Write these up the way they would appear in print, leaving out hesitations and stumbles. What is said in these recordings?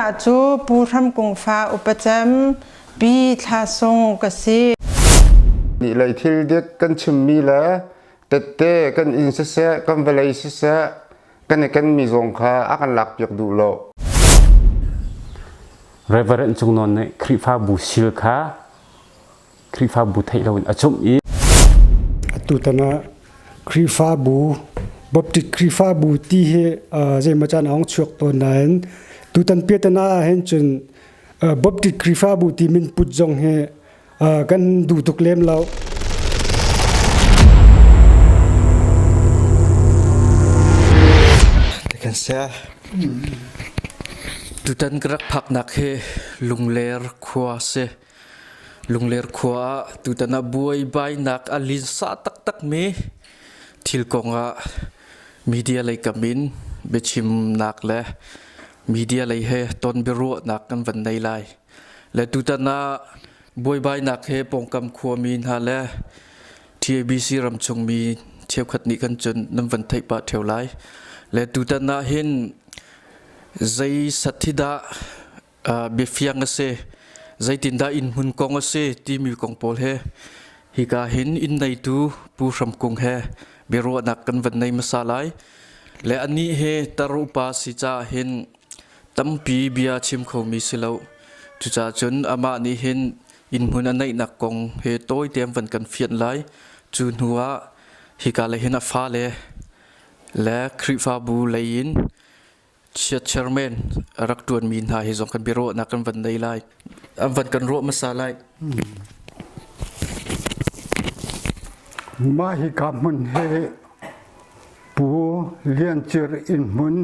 มาจูปูทำกงฟ้าอุปจำปีทาทรงกษีนี่เลยที่เด็กกันชุมมีแล้วเตะกันอินเสะกันเวลัยเสะกันมีสงคาอากันหลักอยากดูโลReverend จงนอนในคริฟาบูชิลคาคริฟาบูไทยเราอจุมอีตุตนะคริฟาบูบบติคริฟาบูที่เจมาจานองชวกตัวนั้นตุตันเปียตนาเห็นจนบบติคริฟาบูที่มันปุจจงเฮกันดูตุกเล่มเราแต่กันเสียตุตันกรักผักนักเฮลุงเลรขวาเสลุงเลรขวาตุตันบวยใบนักอลินสาตักเมทิลกงะมีเดียเลยกมินเบชิมนักและมีเดียเลยเฮตนเบรัวนักกันวันในไลและตุตันบวยใบนักเฮปงกำขวามีนฮาและทีเอบีซีรำชงมีเทียบขัดนี้กันจนน้ำวันไทยปะเทียวไลและตุตันเห็นใจสัตย์ดาเบียฟียงเสใจตินดาอินหุ่นกองเสที่มีกองโพลเฮฮิกาเห็นอินในตูผู้รำกงเฮเบรัวนักกันวันในมาซาไลและอันนี้เฮตารุปาสิจาเห็นตั้มปีเบียชิมเขามีสิเลวจุจ่าจนอามานี้เห็นอินหุ่นอันในนักกองเฮโต้เตรียมวันกันเฟียนไลจูนหัวฮิกาเลยเห็นอาฟ้าเลและคริฟาบูเลยยินเชียร์เชอร์แมนรักตัวมีนหาเหตุกันบิโรนักกันวันใดไลวันกันโรมาซาไลมาฮิกามันเฮปูเลียนเจออินมุน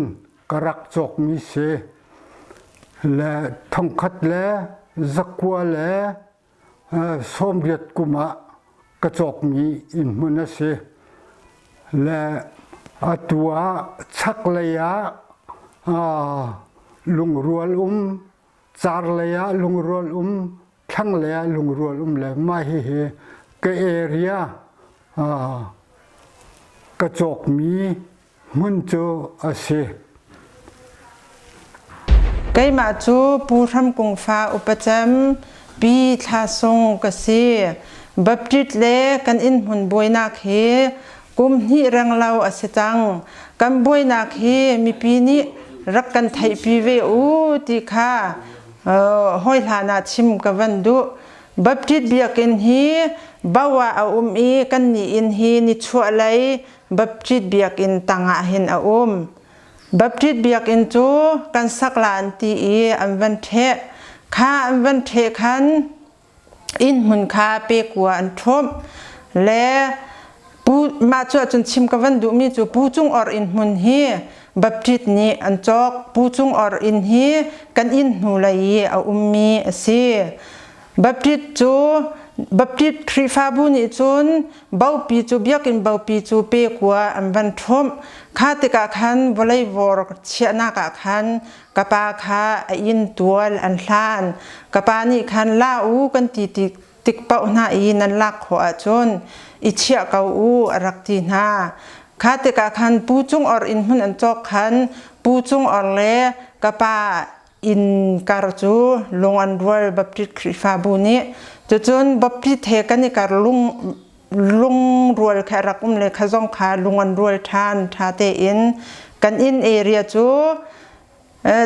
กรักจกมีเสและทองคัดและจักวัวและสมเด็จกุมะกระจกมีอินมุนเสและตัวชักเลยะลุงรัวลุมจาร์เลยะลุงรัวลุมทั้งเลยะลุงรัวลุมเลยมาเฮกเอเรียกระจกมีมุนโจอาเซไกมาจูปูทำกงฟ้าอุปจำปีทาทรงกษีบับจิตเลกันอินหุ่นบวยนักเฮกุมหิรังเราอสจังกันบวยนักเฮมีปีนี้รักกันไทยปีเวอูติค่าห้อยฐานาชิมกับวันดุบับจิตเบียกินฮีบ่าวอาอีกันนี่อินฮีนิชัวไลบับจิตเบียกินตังอาหินบับจิตเบียกินจูกันสักลานตีอันวันเทข้าอันวันเทขันอินหุ่นข้าเปกว่าอันทบและปูมาจวดจนชิมกับวันดุมีจูปูจุงออร์อินหุ่นฮีบับจิตนี้อันจอกปูจุงออร์อินฮีกันอินหูไลมีเสียบับจิตจูบับจิตคริฟาบุนิจุนบ่าวปีจูเบียกินบ่าวปีจูเปกว่าอันวันทบข้าติกาขันวอลเลย์บอลเชียนากาขันกะปาข้าอินตัวอันลานกะปานี่ขันลาอูกันติกเป้าหน้าอินันลักหัวจนอิเชียเกาอูรักตีนาข้าติกาขันปูจุงออร์อินหุ่นอันจอกขันปูจุงออร์เลกะปาอินการจูลงอันรวยบับจิตคริฟาบุนิจนบับจิตเทกันนี่การลุงรวยแค่รักเลยข้าจงขาลุงอันรวยทานทาเตอินกันอินเอเรียจู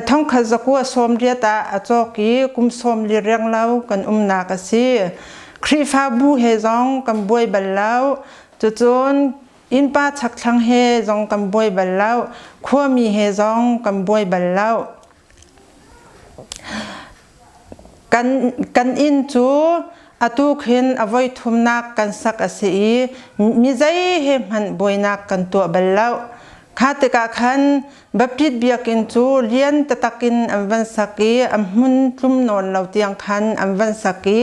ท่องข้าจะกัวสมเรียตาจอกีกุมสมเรียงเล่ากันนากสีคริฟาบูเฮจงกันบวยบัลเล่าจนอินป้าชักชังเฮจงกันบวยบัลเล่าขั้วมีเฮจงกันบวยบัลเล่ากันอินจูอาตุกเห็นอวัยทุมนักกันสักสีมีใจเห็มันบวยนักกันตัวบัลเล่าข้าติกาขันบับจิตเบียกินจูเลียนตะกินอันวันสักีอันมุนทุ่มนอนเราเตียงขันอันวันสักี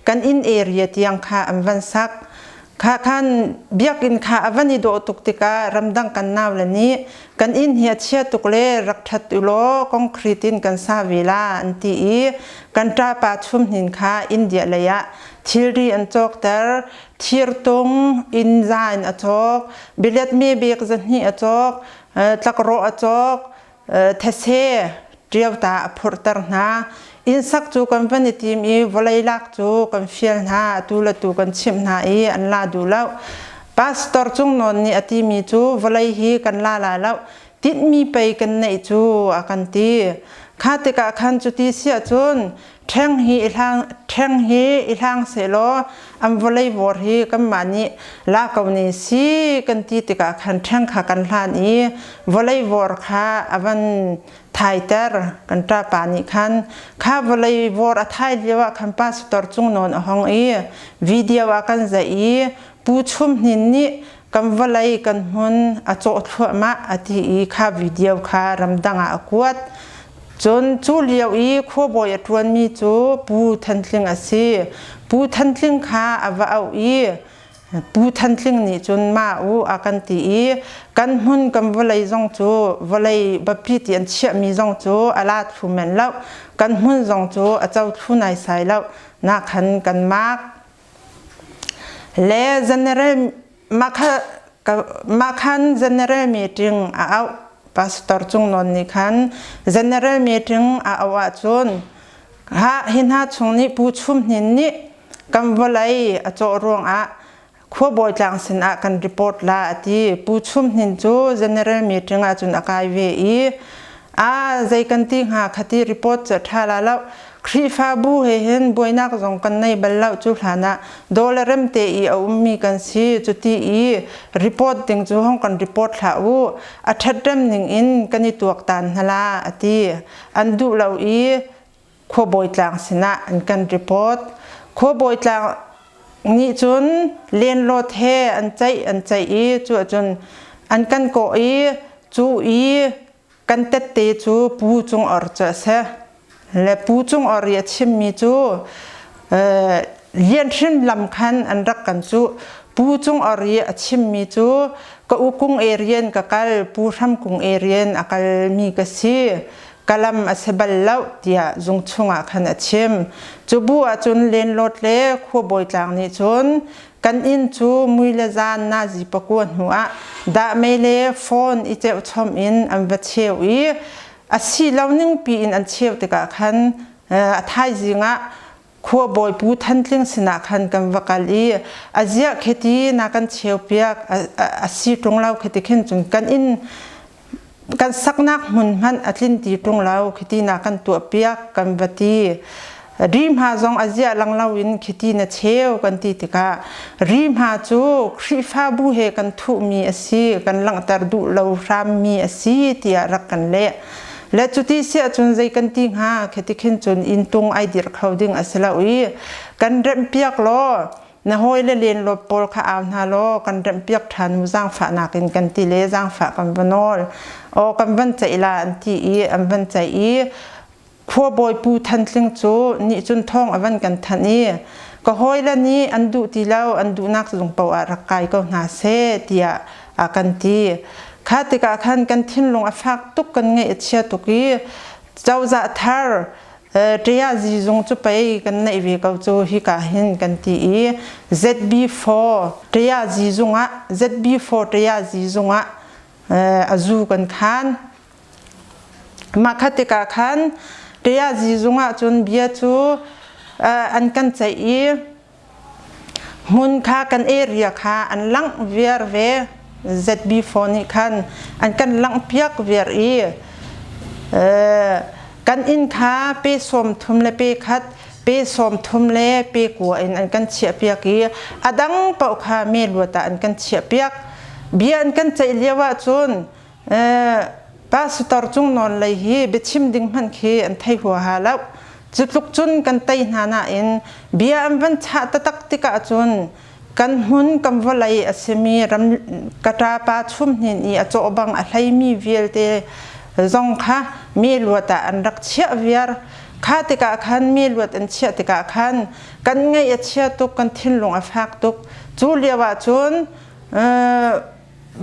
กันอินเอเรียเตียงข้าอันวันสักข้าขันเบียกินข้าอันวันนี้โดตุกติการำดังกันนาวละนี้กันอินเฮียเชียตุกเลรักทัดอุโลกองครีตินกันซาวิลาอันตีกันตราปาชุมหินข้าอินเดียเลยะทิรีอันจอกเตอร์ทิรตงอินซายอันจอกบิเลตเมเบกจันฮีอันจอกตะกโรอันจอกเทเซ เรียวตาพุทธนาอินสักจูกันเป็นทีมอีวลัยลักจูกันเฟียลนาตูละตูกันชิมนาอีอันลาดูแล้วพาสตอร์จุงนนนี่อติมีจูวลัยฮีกันลาแล้วติดมีไปกันในจูอากันตีข้าติกาคันจุติเสียจุนแทงฮีอีหางเสโลอัมวลัยวอร์ฮีกันมานี่ลากาวนีซีกันตีติกาคันแทงขากันลานีวลัยวอร์ข้าอวันไทยเตอร์กันตราปานิคันข้าวลัยวอร์ไทยเรียกว่าคันพาสตอร์จุงนนห้องวิดีโอกันใจผู้ชุมนินนี่กันวลัยกันหุนอโจทย์มาอธิข้าวิดีโอข้ารำดังอากวดจนจูเลียวขบอยทวนมีจูปูทันทลิงอาศัยปูทันทลิงข้าอวเอาปูทันทลิงนี่จนมาอากันตีกันหุนกันวลัยจงจูวลัยบัพพิตียนเชื่อมีจงจูอาลาทุเมนแล้วกันหุนจงจูอาเจ้าทุนายใส่แล้วนักขันกันมากและเจเนอเรลมาคันเจเนอเรลมีติ้งเอาพาสตอร์จุงนนนี่คันเจเนอเรลมีติ้งเอาว่าจนหินหาชงนี้ผู้ชุมหินนี้กำวลัยโจรวงขั้วบอยจางสินกันรีพอร์ตลาที่ผู้ชุมหินจูเจเนอเรลมีติ้งจนอากายเวีใจกันที่หาคดีรีพอร์ตจะท่าแล้วครีฟาบูเห็นบวยนักจงกันในบัลลังจุฬานะดอลลาร์เริ่มเตอีเอามีกันสิจุดที่รีพอร์ตถึงจูห้องกันรีพอร์ตหาอัฐเริ่มหนึ่งอินกันในตัวตันฮะละที่อันดูเราขบอยจางสินะอันกันรีพอร์ตขบอยจางนี่จนเลียนโลเทอันใจจูจนอันกันโกจูกันเตตจูปูจงอร์จะเสและผู้จงอริยชิมมีจูเลียนชิมลำคันอันรักกันจูผู้จงอริยชิมมีจูก็อุกุงเอเรียนกับกัลผู้ทำกุงเอเรียนอากาลมีกษีกัลมอสบัลเลาเดียจงชงอาคันชิมจูบัวจนเลียนรถเล่ขัวบอยจางนี่จนกันอินจูมุยเลจานนาจีปกวนหัวดาเมเลฟอนอิเจอชมอินอันวัชเชวีอาศัยเราหนึ่งปีอันเชี่ยวติกาคันท้ายจิงขัวบอยผู้ทันทลิงสนาคันกันวกาลีอาเจียคดีนักันเชี่ยวเปียกอาศัยตรงเราคดีขึ้นจนกันอินกันสักนักมุนมันอัตลินตีตรงเราคดีนักันตัวเปียกกันวัตีริมหาจงอาเจียลังเราอินคดีนัเชี่ยวกันตีติการิมหาจูคริฟาบูเฮกันทุมีอาศัยกันลังตรดูเรารามมีอาศัยที่รักกันเละและจุดที่เสียจนใจกันทิ้งหาคดีขึ้นจนอินตรงไอเดียเขาดึงอาศัยกันเริ่มเปียกล้อนะห้อยเลียนลบปอลข้าเอาหน้าล้อกันเริ่มเปียกทันมุจางฝานักกันตีเลจางฝากันบนอลโอกันบันใจลาอันที่อันบันใจขัวบอยปูทันทลิงจูนี่จนท้องอันวันกันทันนี้ก็ห้อยละนี้อันดูที่เราอันดูนักสงปวารักกายก็นาเสตียอากันตีข้าติกาคันกันทิ้งลงอาฟักตุกกันไงเชียตุกีเจ้าจะทาร์เรียจีจงจุไปกันในวิกาจูฮิกาหินกันตีZB4 เรียจีจงZB4 เรียจีจงอาจูกันขันมาข้าติกาคันเรียจีจงจนเบียจูอันกันใจมุนข้ากันเอเรียข้าอันลังเวียร์เวZB4 นี่คันอันกันลังเปียกเวียร์กันอินข้าเปสมทุมเลเปคัดเปสมทุมเลเปกัวอันกันเฉียเปียกอดังเป่าข้าเมลวตาอันกันเฉียเปียกเบียนกันใจเลียวจนพาสตอร์จุงนอนเลยฮีเบชิมดิ่งมันคืออันไทยหัวหาแล้วจุดลุกจุนกันไตนานาอินเบียอันบันชาตตักติกาจนกันหุนกันวลัยอาศัยมีรำกระตาปาชุมหินอาจจะบังอะไรมีเวียลเตจงค่ะมีลวดอันรักเชี่ยเวียร์ข้าติกาคันมีลวดอันเชี่ยติกาคันกันไงเชี่ยตุกกันทิ้งลงอาฟักตุกจูเลียวจน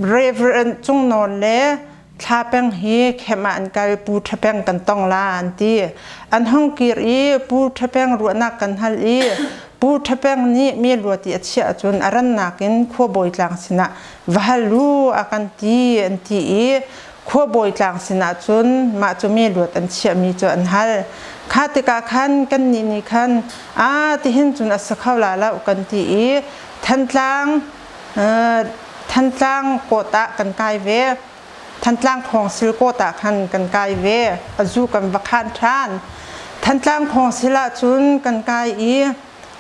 เรเวอร์จุงนอนเล่ท้าแป้งเฮแค่มาอันกายปูท้าแป้งกันต้องลาอันที่อันห้องกีรีปูท้าแป้งรัวนักกันฮัลลีปูท้าแป้งนี้มีลวดเชี่ยจนอารันนักอินขัวบอยจางสินะวาลูอากันที่อันที่ข ขั้วบอยกลางสินาจุนมาจุมีหลวดอันเชียมีจวนฮัลคาติกาคันกันนี่คันที่เห็นจุนอัศเข้าลาละกันที่ทันตังโกตะกันกายเวทันตังของศิลโกตะคันกันกายเวอจูกันวักขันทานทันตังของศิลาจุนกันกาย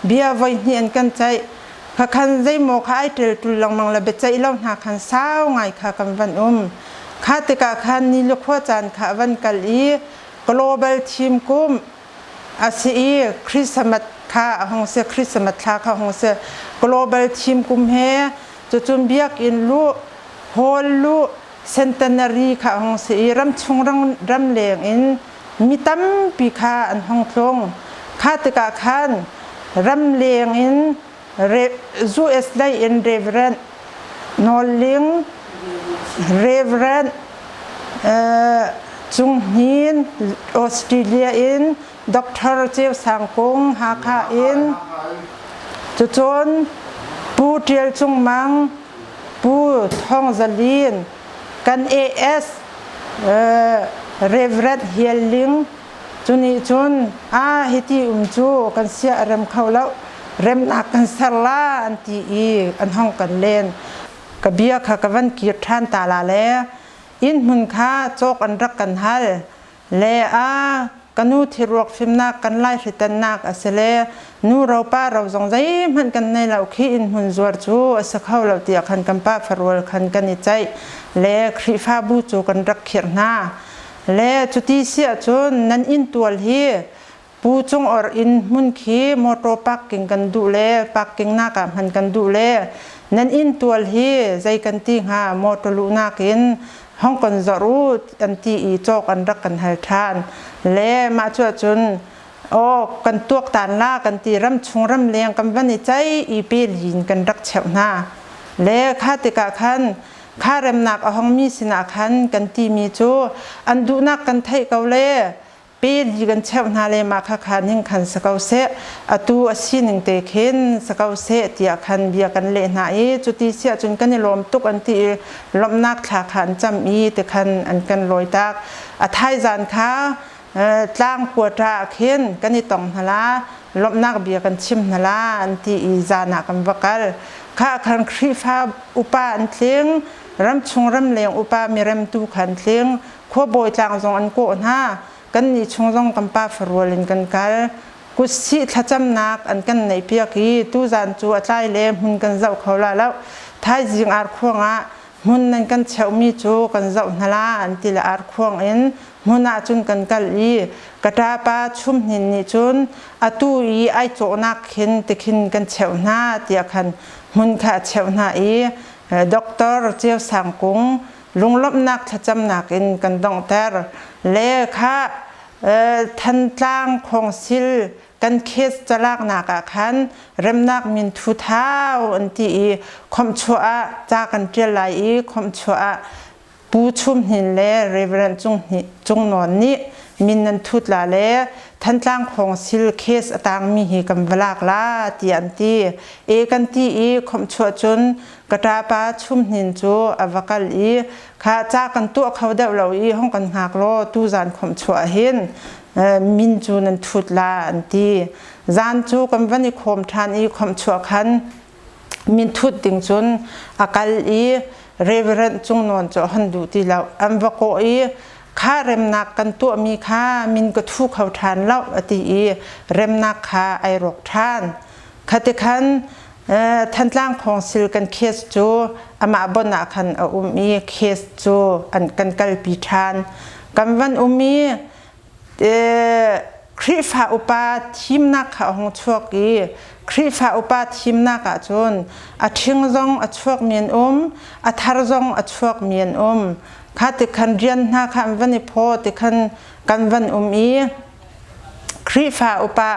เบียไว้เนียนกันใจข้าคันใจโมข้าไอเตลตุลงมังละเบใจเล่าหาคันสาวไงข้ากันวันข้าติกาคันนี่ลูกพ่อจันข้าวันกัลglobal team กุมอาศีคริสต์มาสข้าห้องเสียคริสต์มาสข้าห้องเสีย global team กุมเฮจุนเบียกอินลูโฮลูcentenary ข้าห้องเสียรำชงรำเลียงอินมีตั้มปีข้าอันห้องทงข้าติกาคันรำเลียงอินจูเอสไลอินเรเวรนนอลลิงเรเวรนจุงหินออสเตรเลียอินดร.เจียวสังกงฮาคาอินจนปูเทียลจุงมังปูทองซาลีนกันเอสเรเวรนเฮียลิงจุนีจุนฮิติจูกันเสียเริ่มเข้าแล้วเริ่มนักกันสลาอันที่อันห้องกันเล่นกระเบียข้ากันกีดท่านตาลาแลอินมุนข้าโจกอันรักกันฮัลเลกันนูที่รวกฟิมนักกันไล่ฟิตันนักอาศัยนูเราป้าเราจงใจมันกันในเราขี้อินมุนจวดจูอาศัยเขาเราเตียขันกันป้าฟรวลขันกันนิใจเลคริฟาบูจูกันรักเขียนหน้าเลจุดที่เสียจนนั้นอินตัวฮีปูจงอร์อินมุนขี้มอโตปักกิ่งกันดูเลปักกิ่งนักมันกันดูเลนั้นอินตัวฮีใจกันตีหามอโตลูนักอินห้องกันจรูอันที่โจกอันรักกันให้ทานและมาช่วยจนกันตัวตานล่ากันตีรำชงรำเลียงกันวันนี้ใจเปลินกันรักเฉวนาและข้าติกาคันข้าเริ่มนักห้องมีสินาคันกันตีมีจูอันดูนักกันไทยเกาเล่เปลีกันเฉวนาเลยมาข้าคันหิงคันสกาวเสอตูอาศินิงเตเข็นสกาวเสตียคันเบียกันเล่นหายจุดที่เสียจนกันลมตุกอันที่ลมนักขาขันจำแต่คันอันกันลอยตักไทยจานข้าจ้างปวดตาเข็นกันนี่ต้องฮลาลบนักเบียกันชิมฮลาอันที่จานักกันวักลข้าคันครีฟ้าอุปาอันเลี้ยงรำชงรำเลียงอุปามีรำตูขันเลี้ยงขั้วโบยจางทรงอันโกนฮะกันนี่ชงทรงกันป้าฟรวลินกันกันกุศิทัจำนักอันกันในเปียกีตู้จานจูอัตไลเล่มุนกันเจ้าเขาละแล้วท้ายจิงอาร์ควงมุนนั่นกันเช่ามีจูกันเจ้าฮลาอันที่ละอาร์ควงเอ็นมุนอาจุนกันกัลลีกระตาป้าชุมหินนิจุนอาตูไอโจนักหินติขินกันเช่าหน้าเตียคันมุนขาเช่าหน้าดร.เจียวสังกงลุงลบนักทัจำนักอินกันดองเตอร์เลขาทันจางของซิลกันเคสจะลากนักขันเริ่มนักมินทุเท้าอันที่คมชัวจากกันเจริญคมชัวปูชุมหินเล่เรเวรนจงนอนนี้มินนันทุตลาเล่ทันจางของซิลเคสต่างมีหิกันเวลากลาตีอันที่กันที่คมชัวจนกระตาป้าชุมหินจูอวกาลีข้าจากกันตัวเขาเดาเราห้องกันหักโลตู้จานคมชัวเห็นมินจูนันทุตลาอันที่จานจูกันวันนี้คมทานคมชัวคันมินทุตติงจนอากาลีเรเวรนจงนอนจอหันดูที่เราอันว่าก็ข้าเริ่มนักกันตัวมีข้ามินก็ทุกเขาทานเล่าอติเริ่มนักข้าไอรกทานคติคันทันล่างของซิลกันเคสจูอามาบนาคันมีเคสจูอันกันกัลปีทานกันวันมีคริฟาอุปาทีมนักข้าของชวกีคริฟาอุปาทีมนักจนทิ้งจงชวกเมียนทารจงชวกเมียนข้าติคันเรียนนักขันวันนี้พอติคันกันวันคริฟาอุปา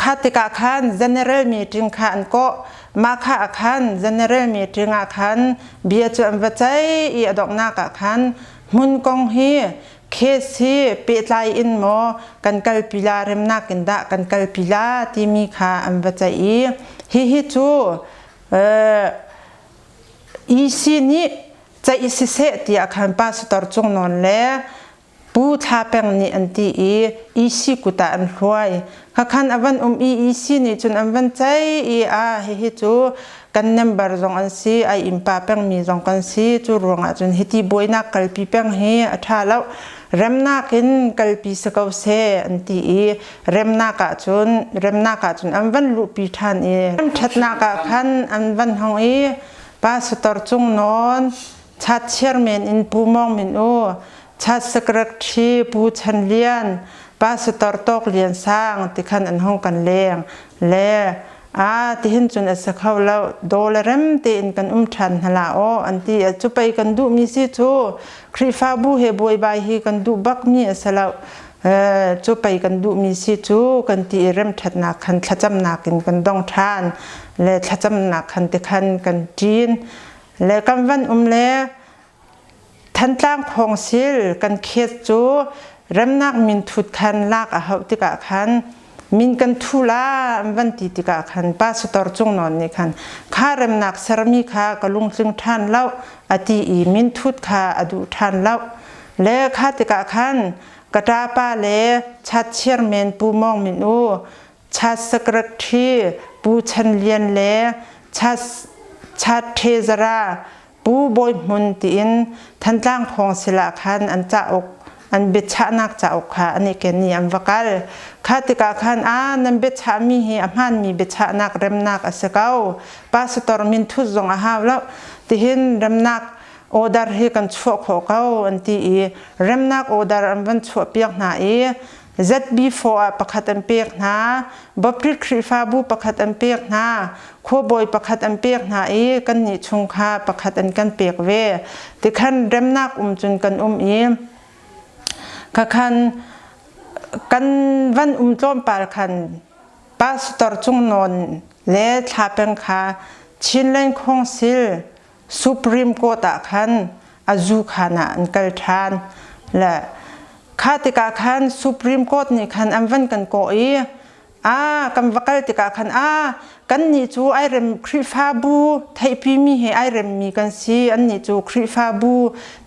ข้าติกาขัน general meeting ขันก็มาข้าขัน general meeting ขันเบียจวนวัจจัยดอกนักขันมุนกงฮีเคสีเปิดไลอินโมกันกัลปิลาเรมนักกันดะกันกัลปิลาที่มีข้าอันวัจจัยฮิจูอีซีนี้ ใจอิสิเสติอาคันปาสตอร์จงนอนแลปูทาแปงนี่อันตีอีสิกุตาอันรวยคันอวันอีสินี่จนอวันใจเฮจูกันนัมบาร์จงอันซีอิมปาแปงมีจงกันซีจูรวงจนเฮติบอยนักกลปีแปงเฮอัฐาแล้วเรมนากินกลปีสกาวเซอันตีเรมนากะจนอันวันลุปีทานชัดนากะคันอันวันหงปาสตอร์จงนอนชัดเชียร์เมนอินปูมองมินโอชัดสกรักชีปูชันเลียนปาสตอร์ตอกเลียนสร้างติคันอันห้องกันเลียงและที่เห็นจนอัศเขาแล้วโดลเรมตีนกันชันฮลาโออันที่จุไปกันดูมีสิจูครีฟาบูเฮบวยบายฮีกันดูบักมีอัศแล้วจุไปกันดูมีสิจูกันที่เริ่มชัดนักคันชัดจำนักกันดองทานและชัดจำนักคันติคันกันจีนและกันวันเล่ทันตั้งของซิลกันเคสจูเริ่มนักมินทุดคันลากอาหติกะคันมินกันทุลาวันติกะคันปาสตอร์จงนอนนี่คันข้าเริ่มนักสรมีข้ากลุงจึงท่านเล่าอติมินทุดข้าอดุท่านเล่าและข้าติกะคันกระตาปาเลชัดเชียร์เมนปูมองมินโอชัดสกรักทีปูชันเลียนเลชัดเทซราปูบอยมุนตินทันตั้งของศิลาคันอันจะอกอันเบชานักจะอกค่ะอันนี้แกนี่อันวกัลข้าติกาคันนันเบชามีเฮอมันมีเบชานักเรมนักอสเกาปาสตอร์มินทุจงอาหาวแล้วที่เห็นเรมนักออดาร์เฮกันชั่วขอเกาอันที่เรมนักออดาร์อันวันชั่วเปียกหน้าZB4 ประคัดอันเปียกหน้าบับริครีฟาบูประคัดอันเปียกหน้าโคบอยประคัดอันเปียกหน้ากันนี่ชงคาประคัดอันกันเปียกเวที่ขันเรมนักจนกันคันกันวันจอมปาคันปาสตอร์จงนอนและทาเป็นขาชินเลนคงซิลสุพรีมโคตคันอาจูขานะอันกัลทานและข้าติกาคันสุพรีมโคตนี่คันอันวันกันโกกันวักลติกาคันกันนี่จูไอเรมคริฟาบูไทปีมีเฮไอเรมมีกันซีอันนี้จูคริฟาบู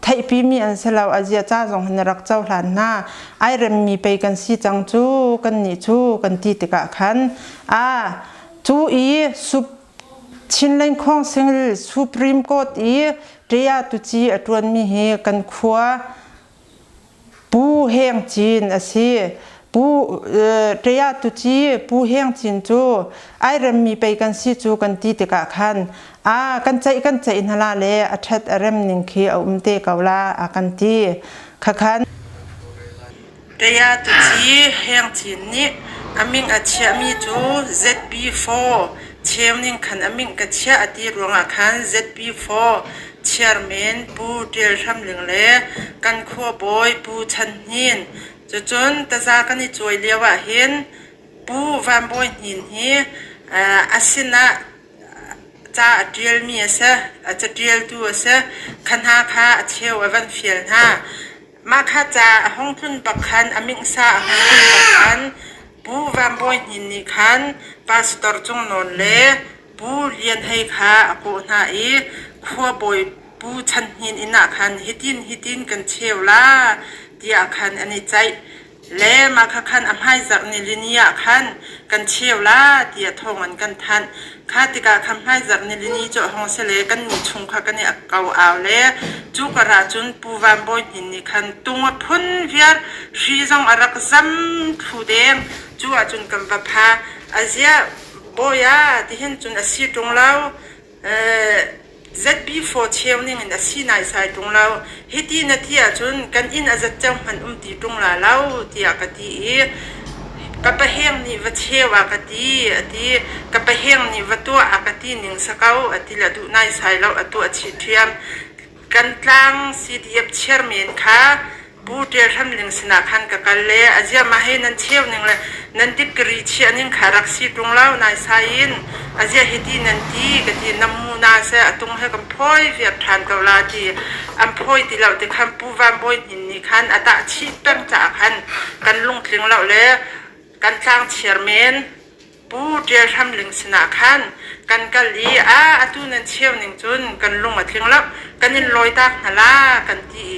ไทปีมีอันเสลาวอาเซียจ้าจงหันรักเจ้าหลานนาไอเรมมีไปกันซีจังจูกันนี่จูกันตีติกาคันจูสุชินเลนคงซิงสุพรีมโคตเรียตุจีอตวนมีเฮกันขวาปูเฮงจีนอาซีปูเรียตุจีปูเฮงจินจูไอเรมมีไปกันซีจูกันตีติกะคันกันใจอินฮลาเลอัชัดเรมนิงคีเอาเตกาวลากันตีคันเรียตุจีเฮงจินนี่มิงอัจฉริมีจู ZB4 เชียวนิงคันมิงกัจฉริอดีรวงคัน ZB4เชียร์เมนปูเดียร์ทำหนึ่งเล่กันขัวบอยปูชันหินจนตาจากันิจอยเลียวเห็นปูวันบอยหินฮีอาศินะจะเดียลมีเสจะเดียลตัวเสคันหาคาเชียววันเฟียลฮะมาข้าจะห้องทุนบักคันมิงซาห้องทุนบักคันปูวันบอยหินนี่คันปาสตอร์จงนอนเล่ปูเรียนให้ข้าโกนาขัวบอยปูชันหินอินาคันฮิตินกันเชียวละที่อาคันอันนี้ใจและมาคันให้จากนิลินีอาคันกันเชียวละที่ทองอันกันทันข้าติกาคำให้จากนิลินีจะห้องเสลกันนิชงข้ากันนี่เก่าเอาและจุกราจุนปูวันบอยหินนี่คันตุงพุ่นเวียร์ชีจงอารักซัมทูเดงจูอาจุนกันบัพาอาเซียบอยที่เห็นจุนอาศิตรงเราZB4 เชียวนี่งินสีนายสายตรงเราฮิตีนาทีอาจุนกันอินอาจจะจำมันตีตรงเราที่อากาศกับไปเฮงนี่วัดเชียวอากาศที่กับไปเฮงนี่วัดตัวอากาศหนึ่งสกาวที่ละดูนายสายเราตัวชิดเทียมกันกลางซีดีเอฟเชียร์เมนค่ะบูเดียร์ทำหนึ่งสนาคันกับกันเลยอาจจะมาให้นันเชียวหนึ่งเลยนันดิบกรีเชียนึงขารักซีตรงเรานายสายินอาจจะฮิตีนันตีกันที่น้ำมูนาเสตรงให้กันพ่อยเวียดทานเกาลาที่อันพ่อยที่เราที่คำปูวันบอยหินนี่คันอัตชีแป้งจากคันกันลงถึงเราเลยกันสร้างเชียร์เมนปูเดียร์ทำหนึ่งสนาคัน กันกะลีอาตูนันเชียวหนึ่งจุนกันลงมาทิ้งแล้วกันยินลอยตักฮะล่ะกันที่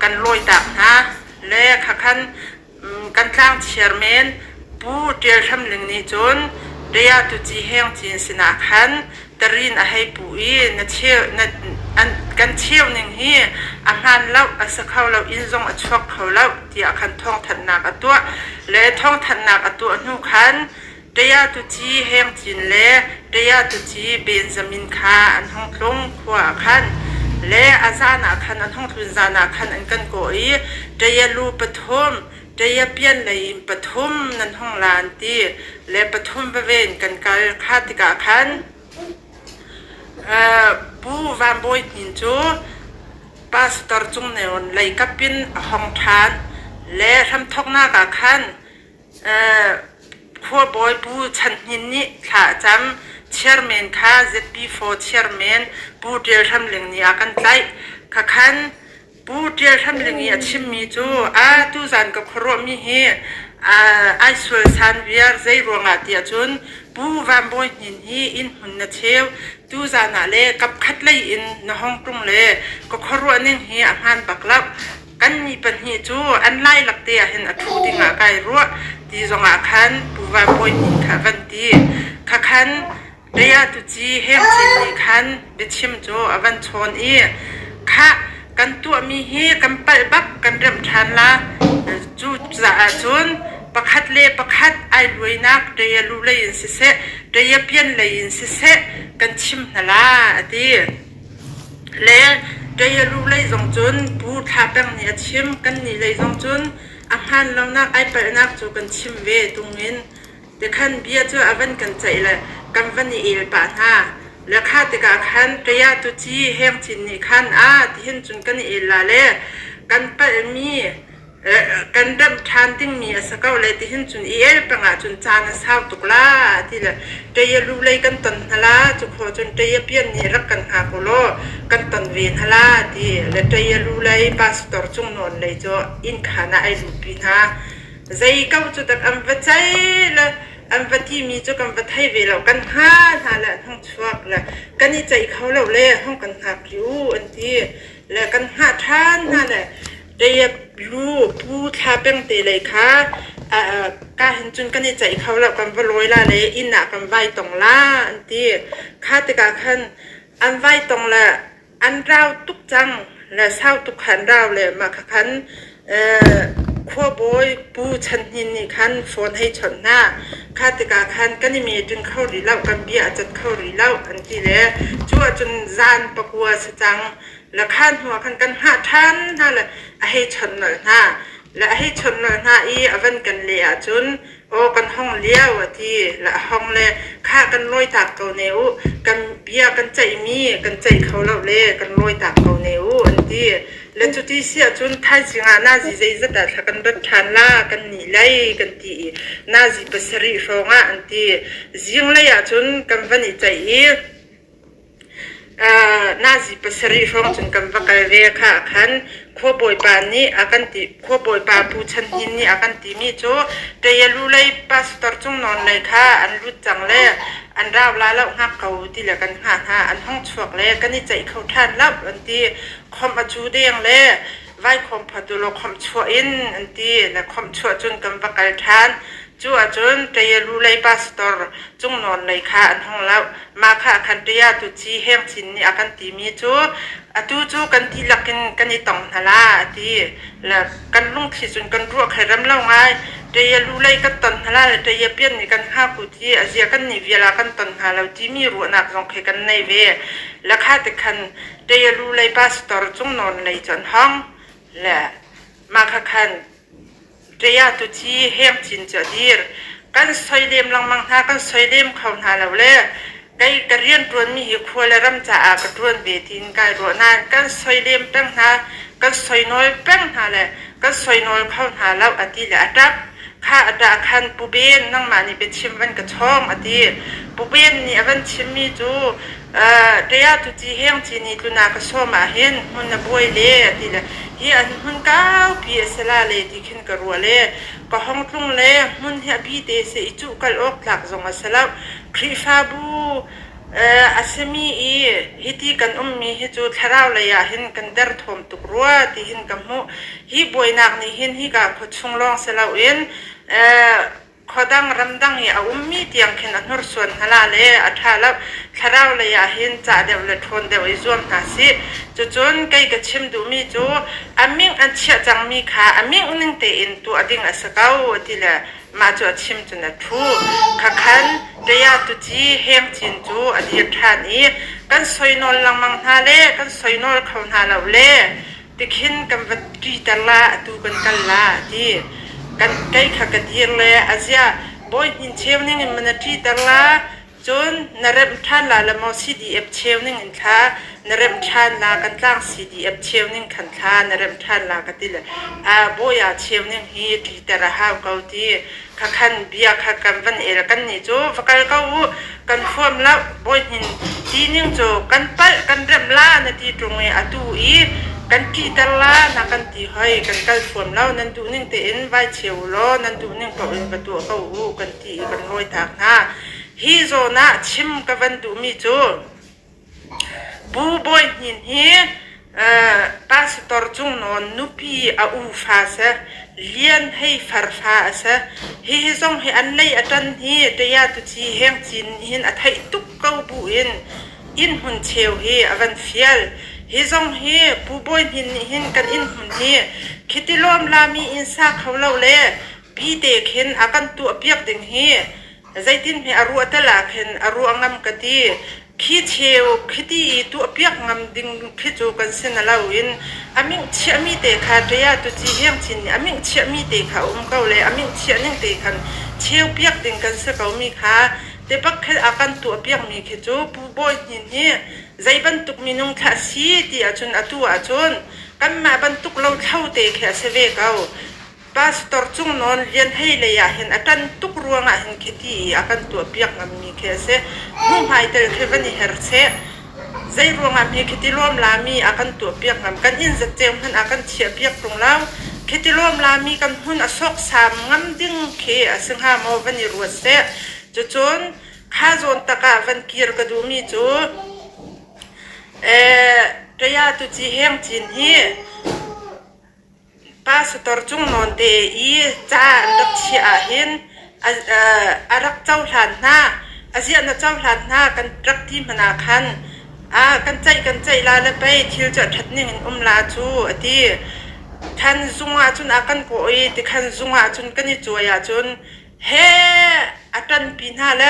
กันลอยตักนะและขักขันกันทางเชียร์เมนปูเดียร์ทำหนึ่งนี้จุนเดียตุจีแห่งจีนสนาขันตรินอาให้ปุยนัดเชียวนัดอันกันเชียวหนึ่งฮีอาหารเล่าอาศักเขาเราอินทรงอัชวกเขาเล่าที่อาคันท่องทันนักตัวและท่องทันนักตัวนุขันเดียตุจีแห่งจีนและเดียตุจีเบนจามินคาอันห้องลงขวาขันและอาจารย์อาคันอันห้องทุนจานาคันอันกันโกยเดียลูปฐมเดียเปลี่ยนเลยปฐมนั่นห้องลานตีและปฐมบริเวณกันการคาติกาขันปูวานบอยนินจูปาสตอร์จุงเนวอนเลยกับปินห้องทานและทำทอกหน้ากาขันขัวบอยปูชันหินนี่ถ้าจำเชียร์แมนค่ะ ZB4 เชียร์แมนปูเดียร์ทำเรื่องนี้อากันไล่ค่ะขันปูเดียร์ทำเรื่องนี้ชิมมีจูตูจันกับครัวมีเฮไอสวยสันเวียร์ใจรวงอาเดียจุนปูวานบอยนินฮีอินหุ่นนาเชลตูจานาเลกับคัดเลยอินนห้องกรุงเลก็ครัวนิ่งฮีอาหารบักลับกันมีปัญหาจูอันไล่หลักเตียเห็นอทูดิงาไกรัวดีจงอาคันปูวานบอยนินค่ะกันดีค่ะคันเรียตุจีเฮมจินนี่คันเบชิมจูอวันชนอีค่ะกันตัวมีฮีกันไปบักกันเริ่มทันละจูจ่าจุนประคัดเล่ประคัดไอรวยนักเดียรู้เลยอินสิเสเดียเปลี่ยนเลยอินสิเสกันชิมนั่นละดีเล่เดียรู้เลยจงจุนปูทาเป็นเนี่ยชิมกันนี่เลยจงจุนอาหารเรานักไอไปนักจูกันชิมเวตรงนี้เด็กขันเบียจูอวันกันใจเลยกันวันนี้เอลปานาและข้าติกาขันเดียตุจีแห่งจินนี่ขันที่เห็นจุนกันเอลละเล่กันไปมีกันเริ่มทานติ้งมีสักเอาเลยที่เห็นจุนเอลปังอาจุนจานสาวตุกลาที่ละเดียรู้เลยกันตันฮลาจุกหัวจุนเดียเปียนนี่รักกันหาโกโลกันตันเวนฮลาที่และเดียรู้เลยปาสตอร์จุงนอนเลยจ่ออินขานาไอรูปีนาใจเขาจุดอันวัดใจละอันวัดที่มีจุกันวัดให้เวลากันหาละห้องชวกละกันนี่ใจเขาเราเล่ห้องกันหาผิวอันที่และกันหาทานนั่นแหละเดียรู้ผู้ทาเป็นเตเลยค่ะการเห็นจุนกันในใจเขาแล้วกันว่าลอยละเลยอินหนักกันไว้ตรงละอันที่ข้าติกาขันอันไว้ตรงละอันเราตุกจังและเศร้าตุกขันเราเลยมาขันขั้วบอยปูชันหินนี่ขันฝนให้ชนหน้าข้าติกาขันกันนี่มีจึงเข้าหรือเล่ากันเบียจัดเข้าหรือเล่าอันที่แล้วชั่วจนจานประกัวสจังและข้านหัวกันหาทันนั่นแหละให้ชนหน่อยนะและให้ชนหน่อยนะอีอวันกันเลียจนโอ้กันห้องเลี้ยวที่และห้องเลยข้ากันลอยตากเกาเนวกันเบียกันใจมีกันใจเขาเล่าเล่กันลอยตากเกาเนวอันที่และจุดที่เสียจนท้ายสิงาหน้าจีใจจะแต่ถ้ากันรถทันล่ากันหนีไล่กันที่หน้าจีปัสริฟงอันที่จิงเลยจนกันวันนี้ใจน่าสิปัสริฟงจนกันวักเรียค่ะขันขั้วบอยปานนี้อากันติขั้วบอยปาปูชันหินนี่อากันติมีโจแต่ยรู้เลยปาสตอร์จงนอนเลยค่ะอันรู้จังเลยอันราวลาแล้วหักเขาที่เหลือกันหาอันห้องชวกเลยกันนี่ใจเขาท่านรับอันที่คอมอาจูเดียงเลยไว้คอมพัดโลคอมชัวอินอันที่และคอมชัวจนกันวักทานจูอาจนแต่ยรู้เลยปาสตอร์จงนอนเลยค่ะอันห้องแล้วมาค่ะคันเตียตุจีแห่งชินนี่อากันติมีจูจูกันที่หลักกันนี่ต้องฮะล่ะที่แล้วกันลุงที่จนกันรัวใครรำเล่าไงแต่ยรู้เลยกันตอนฮะล่ะแต่ยเปลี่ยนนี่กันห้ากุที่อาเซียกันนี่เวลากันตอนฮะแล้วที่มีรัวนักสองใครกันในเวแล้วข้าแต่คันแต่ยรู้เลยปาสตอร์จงนอนเลยจนห้องและมาค่ะคันเรียตุจีแห่งจินจะดีร์กันสอยเลียมลังมังหากันสอยเลียมเขาหาเราเลยไก่กระเรียนตัวมีหิวครัวและรำจ่ากระตัวเบทินไก่รัวนานกันสอยเลียมแป้งหากันสอยน้อยแป้งหาเลยกันสอยน้อยเขาหาเราอดีและรับข้าอดาคันปูเบนนั่งมานี่เป็นชิมวันกระช่องอดีปูเบนนี่วันชิมมีจูเรียตุจีแห่งจีนี่ตุนากระโซมาเห็นมันน่ะบวยเล่อดีเลยฮีอันมันก้าวพีเอสลาเลยที่ขึ้นกระรัวเลยก็ห้องตรงเลยมันเฮียบีเตเสอิจุกัลอกหลักจงมาสลับครีฟาบู asemi I hiti kan ummi hi chu tharau la ya hin kan dar thom tuk ruwa ti hin kam mu hi boinak ni hin hi ka khochunglong selau in khodang ramdang hi ummi tiang khen anur suan hala le athala tharau la ya hin cha de le thon de izom na si chu chon kai ka chim du mi chu aming an chia chang mi kha aming ning te in tu ading asakau ti la ma chu chim chu na thu kha khan de ya tu ji hem chin chu adi thani kan soinol lang mang ha le kan soinol khaun ha lo le tikhin kam vat ti tala tu kan kala ti kan kai kha ka dir le azia boy in chewning in manati tala chon narem than la la mo CDF chewning in tha narem than la kan tlang CDF chewning khan tha narem than la ka til a boya chewning hi ti tara ha ka ti kha khan bia kha kam van era kan ni cho vakal ka u kan form la boy in ti ning cho kan pal kan rem la na ti tronge atu I kan ti tala na kan ti hoi kan kal form la nan du ning te in vai cheu lo nan du ning ko in ka tu ka u kan ti kan loi tak na hi zo na chim ka van du mi cho bu boy hin hi pastor chung non nupi a u fa sa lian hei far fa sa hi zong hi an lei atan hi te ya tu chi heng chin hin a thai tuk kau bu in hun cheu hi avan fial hi zong hi bu boy hin kan in hun hi khitilom lami in sa khawlo le bi te khen akan tu apiak ding hi zaitin me aru atala khen aru angam kati khi cheu khiti tu apiak ngam ding khichu kan sinalawin aming chiami te kha ya tu chi hem chin aming chiami te kha kaule aming chianing te khan cheu piak ding kan se kau mi kha te pak khe akan tu apiak mi khichu pu boy hin hi zaiban tuk minung tha si ti achun atu achun kan ma ban tuk lo thau te kha se ve kau pastor chung non lian hei le ya hen atan tuk ruanga hen khiti akan tu piak ngam mi khe se hum hai tel khevani herse zai ruanga mi khiti lom la mi akan tu piak ngam kan in za chem han akan chia piak tung law khiti lom la mi kan hun asok sam ngam ding khe asingha mo vani ru se chu chon kha zon taka van kir ka du mi chu taya tu chi hem chin hi pastor chung non te I cha ndak chi a hin arak chau hlan na azia na chau hlan na kan trak ti mana khan kan chai la la pai thil cha thatning in la chu ati than zunga chun akan ko I ti khan zunga chun kani chuya chun he atan pina la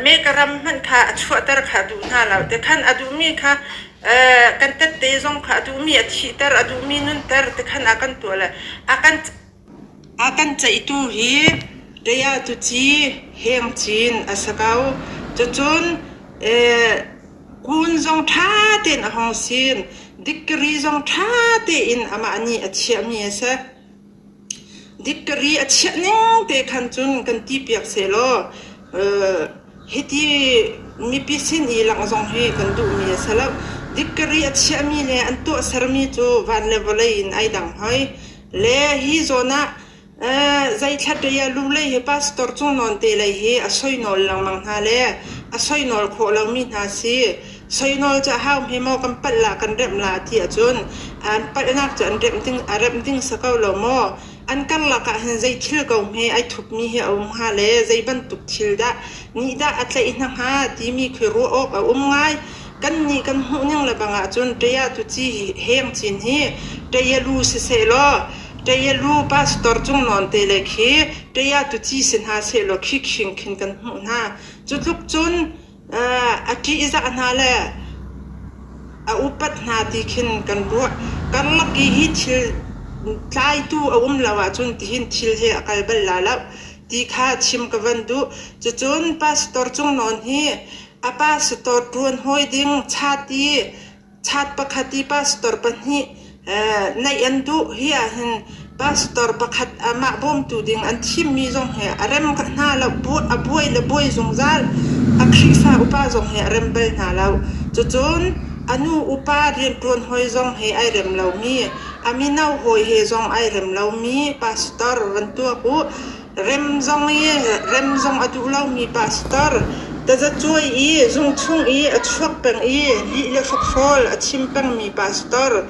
me karam man kha chuatar kha du na la te khan adu mi kha kan tat te zong kha du mi athi tar adu mi nun tar te khan akan to la akan chai tu hi te ya tu chi heng chin asakau chu chun kun zong tha te na hong sin dikri zong tha te in ama ani achia mi asa dikri achia ning te khan chun kan ti piak se lo hiti mi pisin I lang zong he kan du mi asa lo dikri achia mi le an to sarmi chu van level in ai dang hoi le hi zona zai that ya lu le he pastor chung non te le he asoinol lang mang ha le asoinol kho lang mi na si soinol cha haum he mo kan palla kan rem la ti achun an palnak chan rem ding sakau lo mo an kan la ka hen zai thil ko me ai thup mi he ha le zai ban tuk thil da ni da atlai na ha ti mi khiro ok ngai kan ni kan hu ning la banga chun te ya tu chi heng chin hi te ya lu se lo te ya lu pastor chung non te le khi te ya tu chi sin ha se lo khi khing khin kan hu na chutluk chun ati iza na le a upat na ti khin kan ru kan la ki hi thil tlai tu lawa chun ti hin thil he akal bal la la ti kha chim ka van du chu chun pastor chung non hi apa pastor tuan hoi ding chat pakhati pastor pani nai andu hi hin pastor pakhat ama bom tu ding an thim mi jong he arem ka na la bu aboi le boi jong zal akhi fa upa jong he arem bel na law chu chun anu upa rian tuan hoi jong he ai rem law mi aminau hoi he jong ai rem law mi pastor wan tu ku rem jong atu law mi pastor แต่จะช่วยจงช่วงช่วงเป็นลิเลฟฟอลชิมเป็นมีพาสตอร์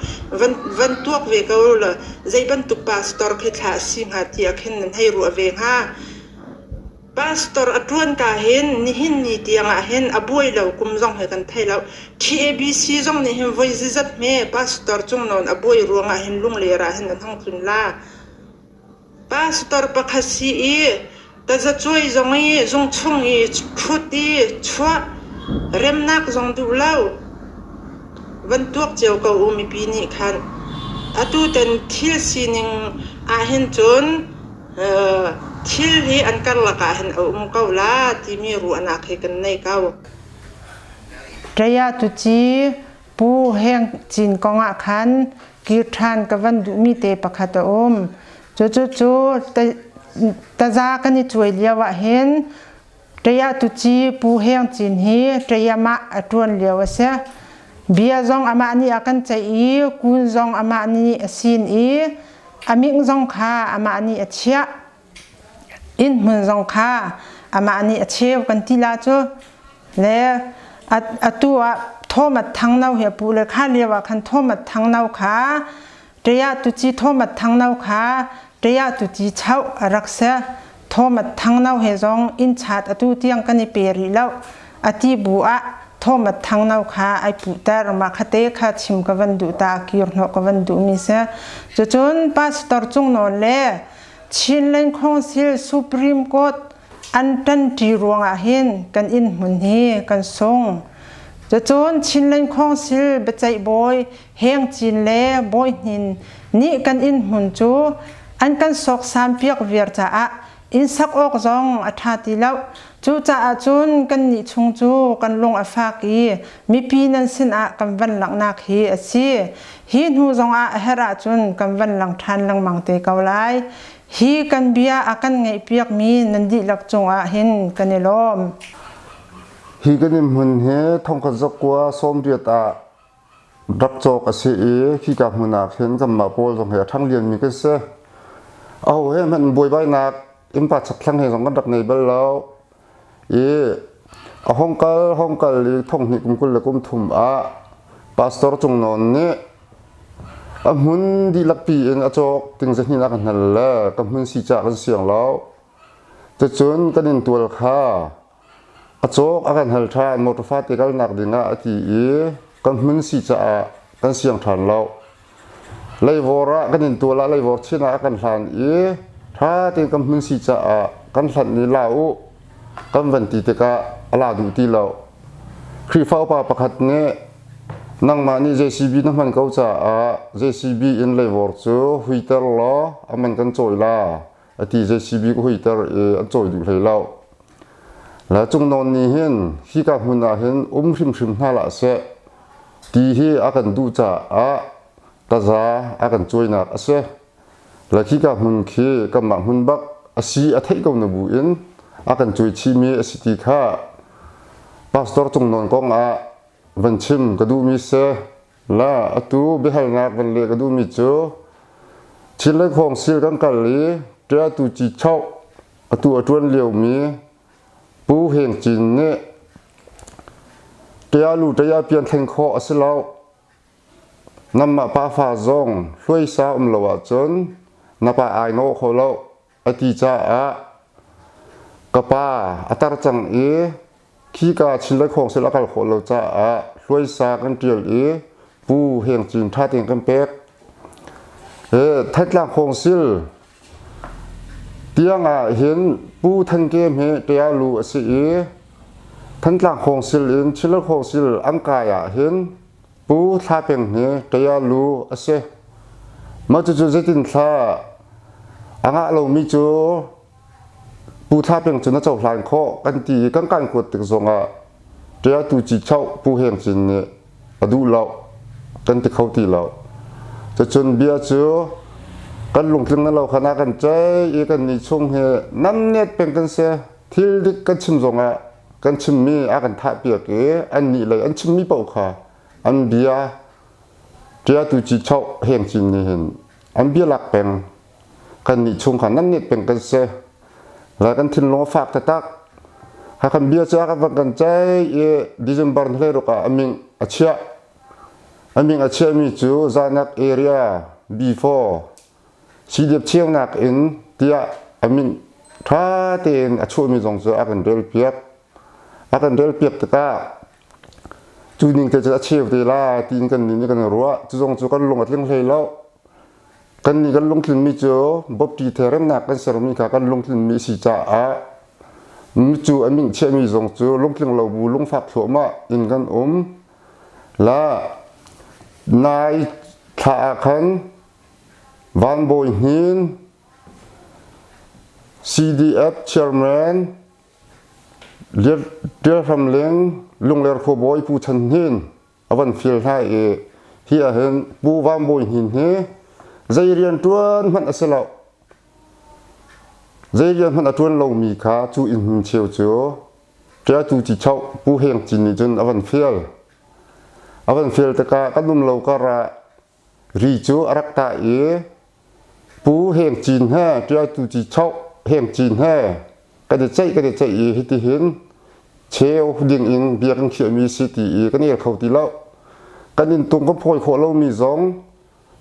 วันตัวเวกเอาละใจบันตุพาสตอร์คิดหาสิ่งหาที่อยากเห็นให้รู้เวงฮะพาสตอร์อัตวันกาเห็นนี่เห็นนี่ที่ยังเห็นอบุยเราคุมจงให้กันไทยเราที่ ABC จงนี่เห็น voices เมื่อพาสตอร์จงนอนอบุยรวงเห็นลุงเลระเห็นทั้งทุนละพาสตอร์ปักฮัสีแต่จะช่วยจงช่วงชุดชัวเริ่มนักจงดูแล้ววันตัวเจ้าก็มีปีนี้คันอาตุเต็นทิลซีนิงเห็นจนทิลที่อันกันละกาเห็นเก่าละที่มีรู้อนาคตกันในเก่าระยะตุจีผู้แห่งจีนกองคันกิรทานกับวันดุมีเตปะขัดจู่แต่จากันนี่ช่วยเลี้ยวเห็นระยะตุจีผู้แห่งจีนฮีระยะมาตรวนเลี้ยวเสียเบียจงอามานี่อากันใจกุนจงอามานี่สินอามิงจงค่าอามานี่เชียอินมือจงค่าอามานี่เชียกันที่ลาจูและตัวโทมัดทางเนาเหียปูเลยค่าเรียกว่าคันโทมัดทางเนาขาระยะตุจีโทมัดทางเนาขาระยะตุจีเช่ารักษาโทมัดทางเนาเฮจงอินชาตตุเตียงกันในเปรีแล้วอธิบัวโทมัดทางเนาขาไอปูตารมาคเตคาชิมกวันดูตากิรนกวันดูมิเสจนพาสตอร์จงนอนเล่ชินเลนคองซิลสุพรีมโคร์ตอันตันทีรวงเห็นกันอินมุนฮีกันทรงจนชินเลนคองซิลเบใจบอยเฮงจินเล่บอยหินนี่กันอินมุนจูอันกันสกสามเปียกเวียร์จ้าอินสักอกจงอัฐาติแล้วจูจ้าจุนกันนิชงจูกันลงอฟากีมีปีนันสินกันวันหลังนักฮีสิฮินหูจงเฮราจุนกันวันหลังทันหลังมังเตเกาไลฮีกันเบียกันไงเปียกมีนันดิลักจงเห็นกันในลมฮีกันนิมุนเฮท่องกันจักว่าสมเดียตารับโจกสิฮีกับมุนักเห็นกันมาโพลจงเฮทั้งเรียนมีกันเสเอาเฮ้มันบวยใบนักอิมปัดสักครั้งเฮสองกันดักในบ้านเราห้องกัลท่องหิกุมกุลกุมทุมพาสตอร์จงนอนเนี่ยมุนดีลักปีเองจอกถึงจะหินักนั่นแหละกับมุนสีจากกันเสียงเราจะจนกันอินตัวข้าจอกอาการหัลทานมอเตอร์ฟาติกันหนักดีนะที่กันมุนสีจากกันเสียงทานเราไล่วอระกันอินตัวละไล่วอร์ชินะกันทานถ้าที่กันมุนสีจากกันทันนี่เรากันวันที่ตะกะลาดูที่เราครีฟ้าป่าประคัดเนี่ยนั่งมานี่ JCB นั่งมันเขาจะJCB อินเลเวอร์จูหุยเตอร์ล้อมันกันจ่อยละที่ JCB ก็หุยเตอร์จ่อยดูเลยเราแล้วจงนอนนี่เห็นที่กับหุ่นเห็นชิมน่าละเสะที่ที่อากันดูจะตาจ้าอากันจ่อยนักเสะแล้วที่กับหุ่นขี้กับหมักหุ่นบักสีอาทิตย์ก็นบุอินอากันจ่อยชีมีสิทธิค่าพาสตอร์จงนอนกองวันชิมกระดูมิเสละตัวเบลนักวันเล็กกระดูมิจูชิลเล็กของซิลกันกันลีเจ้าตัวจีเช่าตัวจวนเลี้ยวมีปูเฮงจินเนี่ยเจ้าลูเจ้าเปลี่ยนแทงคอสิเรานำมาป้าฟ้าจงช่วยสาวเราจนนับไปไอโน่เขาเราอธิจ้ากป้าอัตราจังขี้กาชินเล็กของศิลปะของเราจะช่วยสากันเดียวปูเฮงจีนท่าเตียงกันเป็กทัดหลังของศิลเตียงเห็นปูทันเกมเฮเตียลูสิทัดหลังของศิลเห็นชินเล็กของศิลอังกายเห็นปูท่าเป็นเฮเตียลูสิมาจู่ๆจะตินท่าเรามีจู่ปูท่าเป็นจนน่าจะหลายข้อกันตีกันกดตึกทรงเจ้าตูจีเช่าปูเฮงจินเนี่ยดูเรากันที่เขาตีเราจะจนเบียเจอกันลงถึงนั้นเราขนาดกันใจกันนิชงเฮนั่นเนี่ยเป็นกันเสียที่ดิกันชิมทรงกันชิมมีกันท่าเปียกอันนี้เลยอันชิมมีเปล่าค่ะอันเบียเจ้าตูจีเช่าเฮงจินนี่เห็นอันเบียหลักเป็นกันนิชงค่ะนั่นเนี่ยเป็นกันเสียแล้วกันทิ้งลงฝากตะตัก hakan biasa ka vakan chai e December le ro ka aming achia mi chu zanak area before sidep chiang nak in tia aming tha ten achu mi jong chu akan del piak ta chu ning te cha chiu te la tin kan ni kan ruwa chu jong chu kan long atling hlei lo kan ni kan long thlin mi chu bob ti therem nak kan ser mi ka kan long thlin mi si cha a mi chu aming che mi jong chu long tling lo bu long fak tho ma in kan la nai tha khan van boy hin CDF chairman Dear Hamling lung ler kho boy pu chan hin awan fil hai e hi a hen bu van boy hin he zai rian tuan man asalo zai rian man atun lo mi kha chu in hin cheu chu tia tu chi chau pu heng chin ni jun awan fil ta ka kanum lo ka ra ri chu arak ta e pu heng chin ha tia tu chi chau heng chin ha ka de chai e hi ti hin cheu ding in biak khia mi city e kan el khau ti lo kan in tung ko phoi kho lo mi zong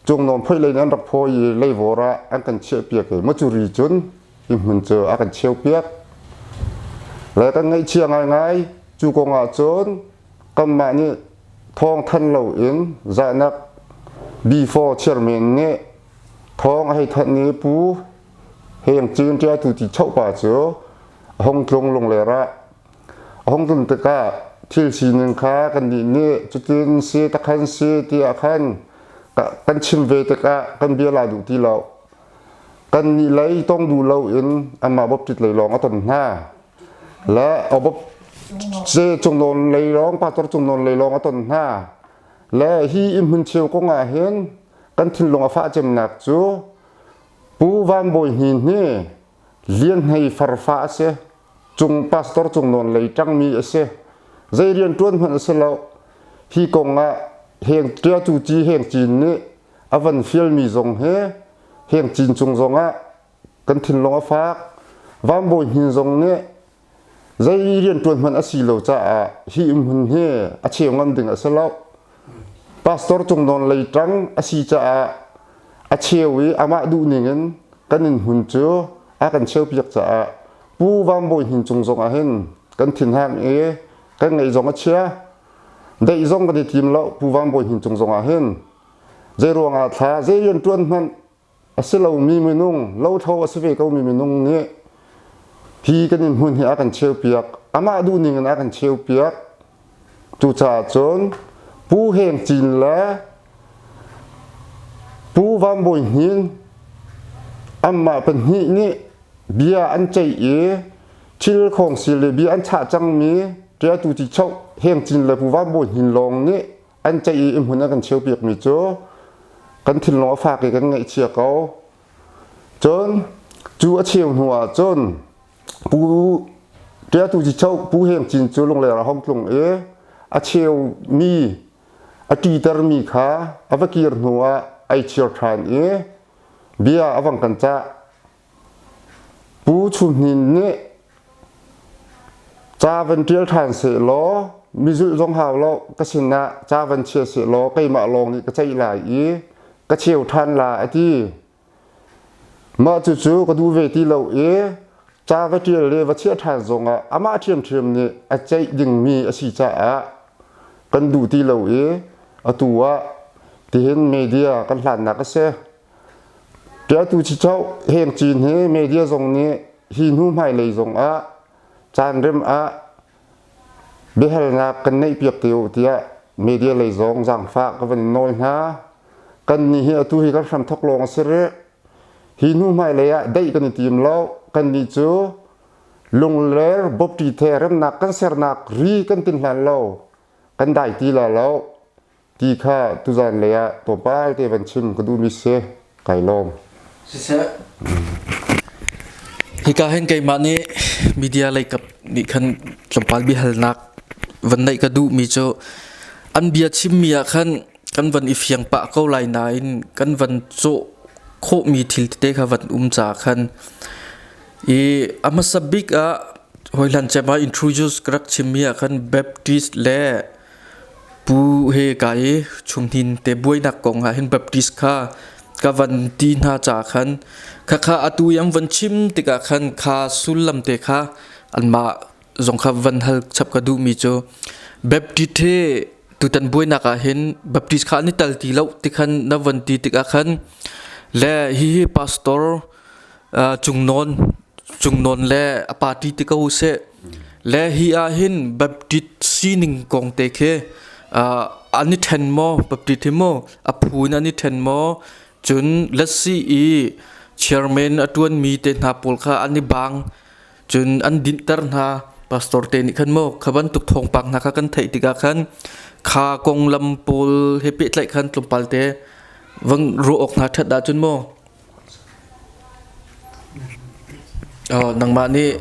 chung nom phoi le nan rak phoi le vora an kan che piak e ma chu ri chun im hun che a kan cheu piak le kan ngai chiang ngai chu ko nga chon kam ma ni thong than lo in zanak before chairman ne thong hai than ni pu heng chin tia tu ti chau pa chu hong tlong long le ra hong tun te ka thil si ning kha kan ni chutin si ta khan si ti a khan kan chim ve te ka kan bia la du ti lo kan ni lai tong du lo in ama bob tit lai long aton ha la abob se chung non lai long pa tor chung non lai long aton ha la hi im hun cheu ko nga hen kan thil long a fa chem nak chu pu van boy hin ni lian hai far fa se chung pastor chung non lei tang mi ase zai rian tuan man asalo hi konga heng tia tu chi heng chin ni avan fiel mi zong he heng chin chung zonga kan thin long a fa van boy hin zong ne zai rian tuan man asilo cha a hi im hun he a cheu ngam ding asalo pastor chung non lei tang asi cha a chewi ama du ningen kanin hun chu a kan cheu piak cha pu wam boy hin chung zong a hen kan thin hang e kan ngai zong a chia dei zong ka di tim lo pu wam boy hin chung zong a hen zai ro nga tha zai yen tuan man asilo mi minung lo tho asve ko mi minung ni hi kanin hun hi a kan cheu piak ama du ningen a kan cheu piak tu cha chon pu heng chin la pu wam boy hin amma pen hi ni bia an chai e chil khong sil le bia an cha chang mi tia tu chi chau heng chin le pu wam boy hin long ni an chai e im hun kan cheu piak mi cho kan thin lo fa ke kan ngai chia ko chon chu a cheu huwa chon pu tia tu chi chau pu heng chin chu long le ra hom tlong e a cheu mi a ti tar mi kha avakir huwa ai chiar than e bia awang kan cha pu chun nin ne cha van tial than se lo mi zu jong haw lo ka sin na cha van che se lo kai ma long ni ka chai la i ka cheu than la ati ma chu chu ka du ve ti lo e cha va tial le va che than zong a ama thiam ni a chai ding mi a si cha a kan du ti lo e atua ti hen media kan hlan na ka se tia tu chi chau heng chin he media zong ni hin hu mai lei zong a chan rem a behal na kan nei piak teu tia media lei zong jang fa ka van noi ha kan ni hi atu hi ka sam thok long sere hin hu mai le a dei kan tim lo kan ni chu lung ler bob ti therem nak kan ser nak ri kan tin hlan lo kan dai ti la lo ti kha tu zan le a to pai te van chim ka du mi se kai long Sisa hika hen kai mani media lai kap ni khan champal bi halnak van nai ka du mi cho an bia chim mia khan kan van ifyang pa ko lai nain kan van cho kho mi thil te kha van cha khan e ama sabik a hoi lan chama introduce krak chimia khan baptist le pu he kai chunghin te boinak kong ha hin baptist kha ka van tin ha cha khan kha atu yam van chim tika khan kha sulam te kha anma zong kha van hal chap ka du mi cho baptist he tu tan boinak a hin baptist kha ni tal ti lo ti khan na van ti tika khan le hi pastor chungnon le apati tika u se le hi a hin baptist sining kong te khe ani then mo baptist mo aphun ani then mo chun lasi e chairman atun mi te na pol kha ani bang chun an din tar na pastor te ni khan mo khaban tuk thong pak na kha kan thai tika khan kha kong lam pol he pe tlai khan tlumpal te wang ro ok na that da chun mo nang ma ni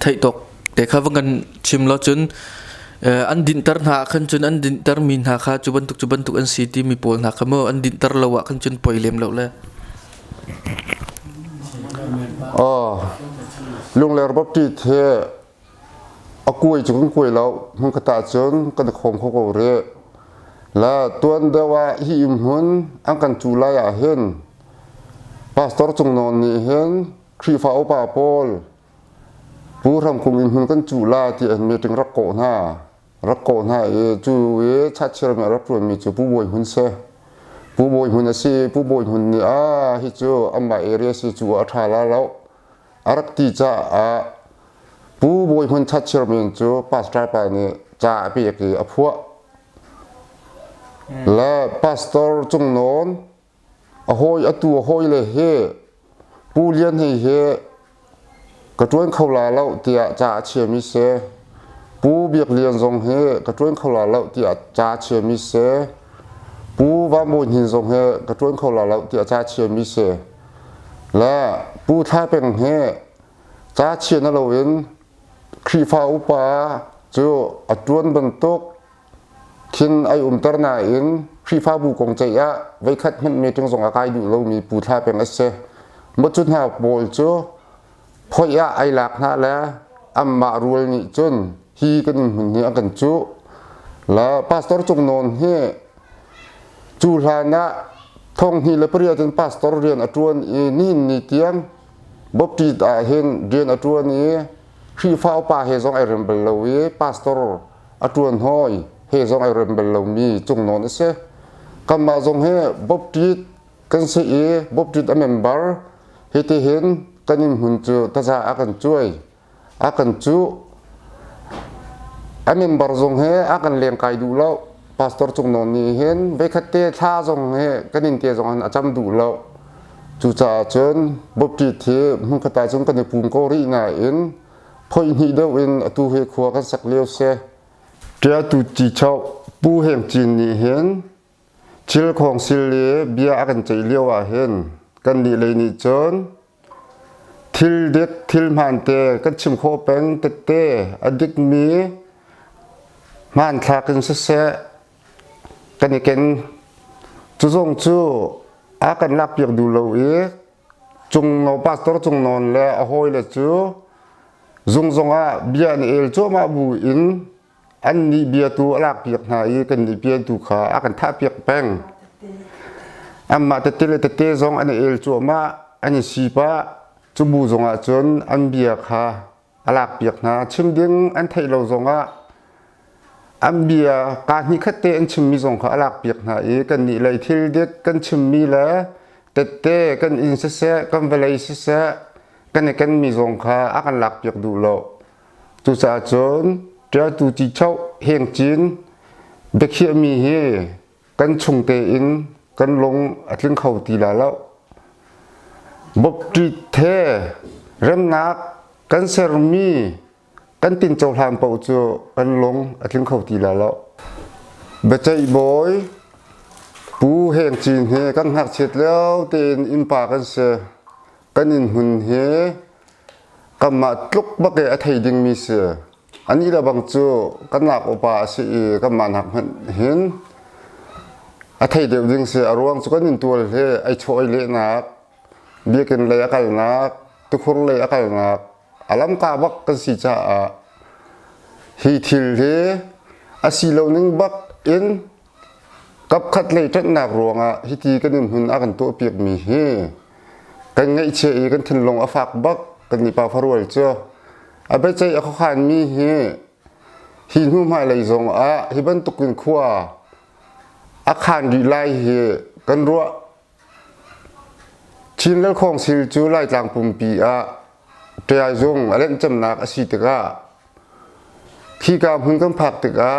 thai tok te kha wangan chim lo chun an din tar na khan chun an din tar min ha kha chuban tuk an city mi pol na kha mo an din tar lawa khan chun poilem lo le lung ler baptist he akui chung koi lo mun ka ta chun kan khom kho ko re la tuan da wa hi hun an kan chu la ya hen pastor chung non ni hen khri fa opa pol pu ram kum in hun kan chu la ti an me ting rak ko na e chu e cha chir me rak pro mi chu pu boi hun se pu boi hun si pu boi hun ni hi chu amma area si chu a tha la lo arak ti cha a pu boi hun cha chir me chu pastor pa ni cha pi ki a phua la pastor chung non a hoi atu hoi le he pu lian he ka tuan khau la lo tia cha che mi se pu biak lian zong he ka tuan khau la lo tia cha che mi se pu wa mo hin zong he ka tuan khau la lo tia cha che mi se la pu tha peng he cha che na lo wen khri fa upa chu atuan ban tok kin ai tar na in khri fa bu kong chai ya vai khat men me teng zong a kai du lo mi pu tha peng a se mo chun ha bol chu phoi ya ai lak na la amma rul ni chun hi kan hun ni akan chu la pastor chung non he chu la na thong hi le priya ten pastor rian atun ni ni tiang bopti a hen rian atun ni khi fa pa he zong ai rem bel lo wi pastor atun hoi he zong ai rem bel lo mi chung non se kamma zong he bopti kan se e bopti a member he te hen kanin hun chu ta za akan chuai akan chu amin bar zong he akan leng kai du lo pastor chung non ni hen ve khatte tha zong he kanin te zong an acham du lo chu cha chen bop ti the mun khata chung kan pum ko ri na in phoi ni do in atu he khwa kan sak leo se tia tu chi chau pu hem chin ni hen chil khong sil le bia akan chei leo a hen kan ni le ni chon thil dik thil man te kan chim kho peng te te adik mi man thla kan se kan ni ken chu zong chu a kan lak piak du lo e chung no pastor chung non le a hoi le chu zung zong a bia ni el chu ma bu in an ni bia tu lak piak na e kan ni bia tu kha a kan tha piak peng amma te te le te zong an el chu ma ani si pa chu bu zonga chon an bia kha alak piak na chim ding an thai lo zonga an bia ka ni khatte an chim mi zong kha alak piak na e kan ni lai thil dek kan chim mi la te kan in se kan velai se kan mi zong kha akan lak piak du lo tu sa chon tra tu chi chau heng chin be khia mi he kan chung te in kan long atling khau ti la lo bop tri the rem nak kan ser mi kan tin chau hlam pau chu kan long atling khau ti la lo be chai boy pu heng chin he kan hak chet leo tin in pa kan se kan in hun he kamma tluk ba ke a thei ding mi se ani la bang chu kan lak opa si kan man hak hin a thei deu ding se arwang chu kan in tual he ai choi le nak biakin le akal nak tukhur le akal nak alam ka bak kan si cha hi thil he asilo ning bak in kap khat le tat nak ronga hi ti kan hun akan to piak mi he kan ngai che i kan thin long afak bak kan ni pa farwal cho abe chai a khan mi he hi nu mai lai zong a hi ban tukin khwa a khan ri lai he kan ro chin lal khong sil chu lai tlang pum pi a tya zong alen cham nak a si te ga khi ka hun kan phak te ga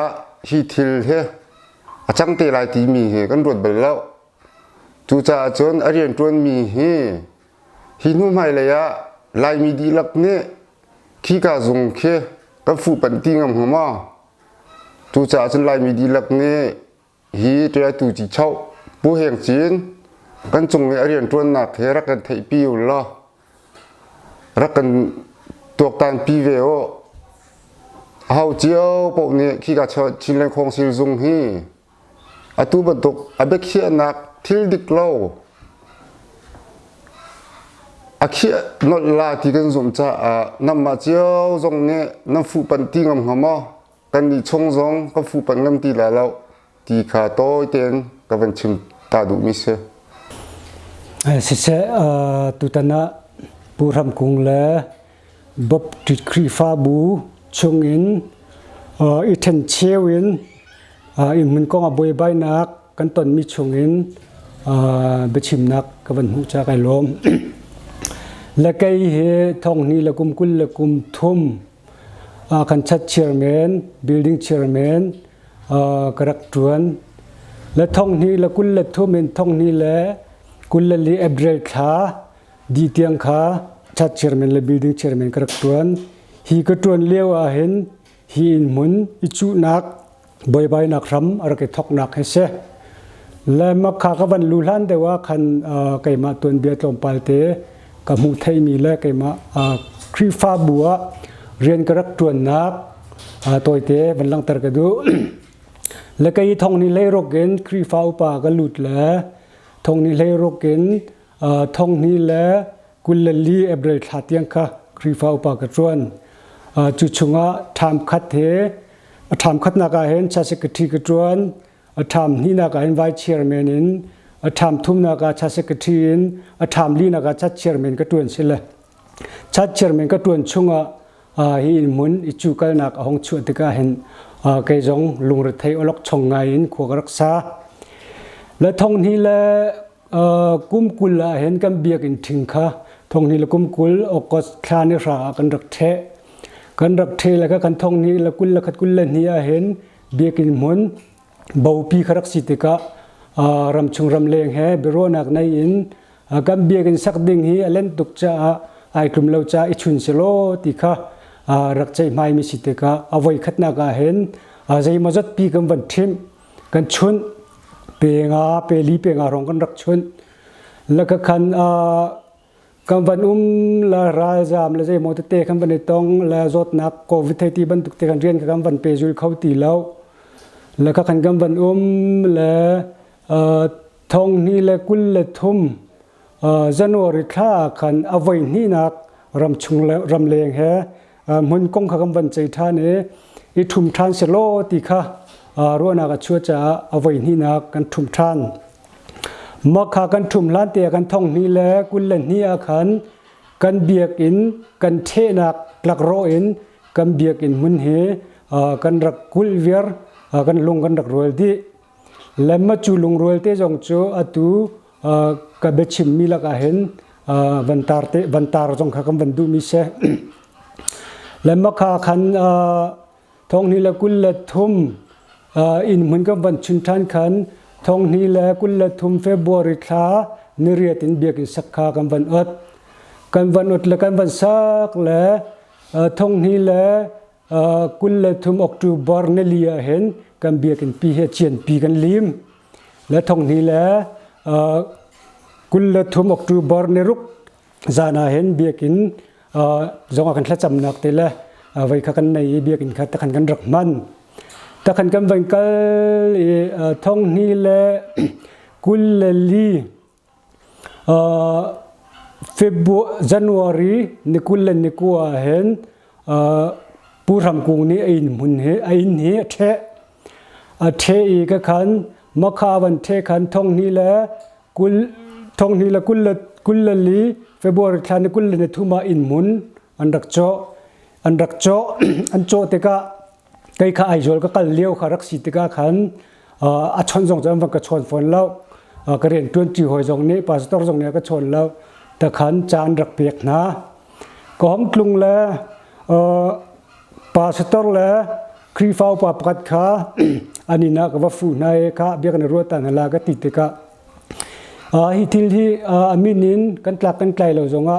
hi thil he a chang te lai ti mi he kan rot bel lo chu cha chon a rian tuan mi he hi nu mai le ya lai mi di lak ne khi ka zong khe ka fu pan ti ngam hma chu cha chon lai mi di lak ne hi tya tu chi chau pu heng chin kan chung le a rian tuan nak he ra kan thei pi u lo ra kan tok tan pi ve o hau chiao po ne khi ka cha chin le khong sil zung hi atu ba tok abek khia nak thil dik lo akhia not la ti kan zum cha nam ma chiao zong ne nam fu pan ti ngam hma kan ni chong zong ka fu pan ngam ti la lo ti kha toy ten ka van chim ta du mi se se tutana puram kung le bob kri fa bu chung in iten chewin in mun kong boy bai nak kan ton mi chung in bechim nak ka van hu cha kai lom la kai he thong ni la kum kul la kum thum kan chat chairman building chairman karak tuan la thong ni la kul la thum in thong ni la kulali April kha di tiang kha chat chairman le building chairman karak tuan hi ka tuan leo a hen hi in mun ichu nak boy bai nak ram ar ke thok nak hese le ma kha ka ban lulan de wa khan kai ma tuan bia tlom palte ka mu thai mi le kai ma kri fa bua rian karak tuan nak toy te ban lang tar ka du le kai thong ni le rogen kri fa upa ka lut le thong ni le roken thong ni le kulali April thatiang kha krifa upa ka chuan chu chunga tham khat the tham khat na ka hen cha secretary ka chuan tham ni na ka vice chairman in tham thum na ka cha secretary in tham li na ka cha chairman ka tuan sile cha chairman ka tuan chunga hi mun ichu kal nak hong chu te ka hen kai jong lungre thai olok chong ngai in khu ka raksa la thong ni la kum kul la hen kam biak in thing kha thong ni la kum kul okos khani ra kan rak the la ka kan thong ni la kul la khat kul la ni a hen biak in mun bau pi kharak si te ka ram chung ram leng he bero nak nai in kam biak in sak ding hi alen tuk cha ai klum lo cha i chun selo ti kha rak chai mai mi si te ka avoi khat na ka hen jai mazat pi kam van thim kan chun penga peli penga rong kan rak chun la ka khan kam van la rajam la jai mot te kam ban tong la zot nak covid 30 ban tuk te kan rian kam van pe jul khau ti lo la ka khan kam van la thong ni la kul la thum january kha khan avai ni nak ram chung ram leng he mun kong kha kam van chai tha ne I thum than se lo ti kha ro na ka chua cha avai ni na kan thum than ma kha kan thum lan te kan thong ni le kul len ni a khan kan biak in kan the nak lak ro in kan biak in mun he kan rak kul ver kan lung kan rak rol di lemma chu lung rol te jong chu atu ka bechim mi la ka hen vantar jong kha kam van du mi se lemma kha khan thong ni la kul la thum in mun kam van chun than khan thong ni la kul la thum February kha niriat in biak in sakha kam van ot la kan van sak la thong ni la kul la thum October ne lia hen kan biak in pi he chen pi kan lim la thong ni la kul la thum October ne ruk zana hen biak in zonga kan thla cham nak te la vai kha kan nei biak in kha ta kan rak man ta kan kam van kal thong ni le kul li January นี่กุลเลนี่กัวเห็นปูรำกุงนี่อินมุนเฮอินเฮเทอีกขันมะขาวันเทขันท่องนี่แหละกุลท่องนี่แหละกุลลี February คันนี่กุลเลนี่ทุมาอินมุนอันรักโจอันโจติกะไกข้าไอโจลก็เลี้ยวขารักสิติกะขันอาชนจงจำวันก็ชนฝนแล้วก็เรียนต้นจีหอยจงนี้ปาสตอร์จงนี้ก็ชนแล้วแต่ขันจานรักเปียกนะก็ห้องกรุงแล้วปาสตอร์แล้วครีฟ้าปาปัดขาอันนี้นะก็ว่าฟูนายข้าเบียกันรัวตันแล้วก็ติดติกะฮิทิลที่อามินินกันกลักกันไกลเราจงอ่ะ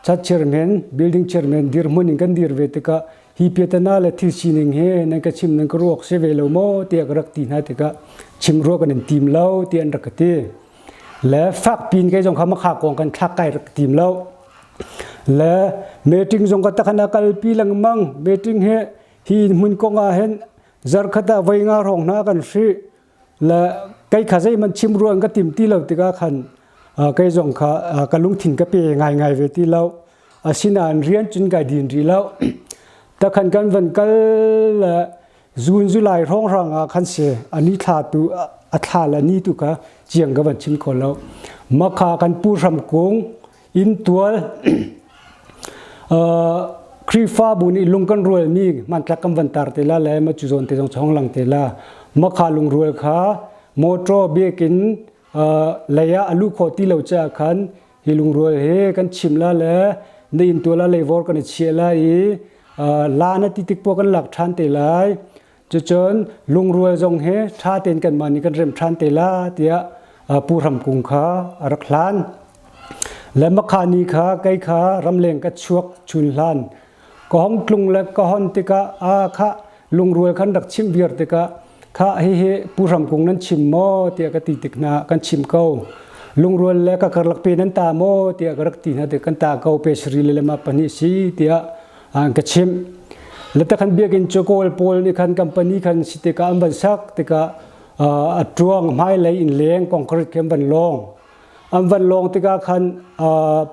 ชัดเชอร์แมนบิลดิ้งเชอร์แมนดีร์มุนิกันดีร์เวติกะฮิเปียตนาและที่ชินิงเฮนั่นก็ชิมนั่นก็รวกเซเวลโมเตียกรักตีน่าติกะชิมรวกกันทีมเล่าเตียนรักตีและฟักปีนก็จงคำมาขากองกันทักไก่รักทีมเล่าและเมติงจงก็ตะขณะกัลปีลังมังเมติงเฮฮีมุนกงอาเห็นจารคตาไว้งารองนากันสิและไก่ขาใจมันชิมรวงก็ติมตีเล่าติกะขันไก่จงข้ากะลุงถิ่นก็เปย์ง่ายเวทีเล่าสินานเรียนจนไก่ดินรีเล่าแต่ขันกันวันก็จูนจุลายร้องรังขันเสอันนี้ขาดตัวอัฐาละนี้ตุกะเจียงกับวันชิมคนแล้วมาขากันปูรำกงอินตัวครีฟ้าบุญลุงกันรวยมีมันตะกำวันตาร์เตล่าแล้วมาจุดนเตจงช่องหลังเตล่ามาขาลุงรวยขาโมโตรเบียกินระยะลูกโคติเหล่าจ้าขันฮิลุงรวยเฮกันชิมละแล้วในอินตัวละเลวอร์กันเชียละอีลานาติติกพวกกันหลักฐานเตลายจนลุงรวยจงเฮท่าเต้นกันมานี่กันเริ่มฐานเตลาเตียปูรำกุงขารักลานและมะขานีขาไก่ขารำเลงกัดชวกชุนลานก็ห้องกรุงและก็ห้องติกะขาลุงรวยขันดักชิมเบียร์ติกะข้าเฮปูรำกุงนั้นชิมโมเตียกติติกนากันชิมเก้าลุงรวยและก็กระลักเปนันตาโมเตียกรักตีนาเตียกันตาเก้าเปสรีเลมาปนิสีเตียกัชิมแล้วแต่ขันเบียกินโจโกลโพลนี่ขันคัมปานีขันสิติกาอันบันซักติกาอัดรวงไม้ไหลอินเลี้ยงคอนกรีตเข้มบันลงอันบันลงติกาขัน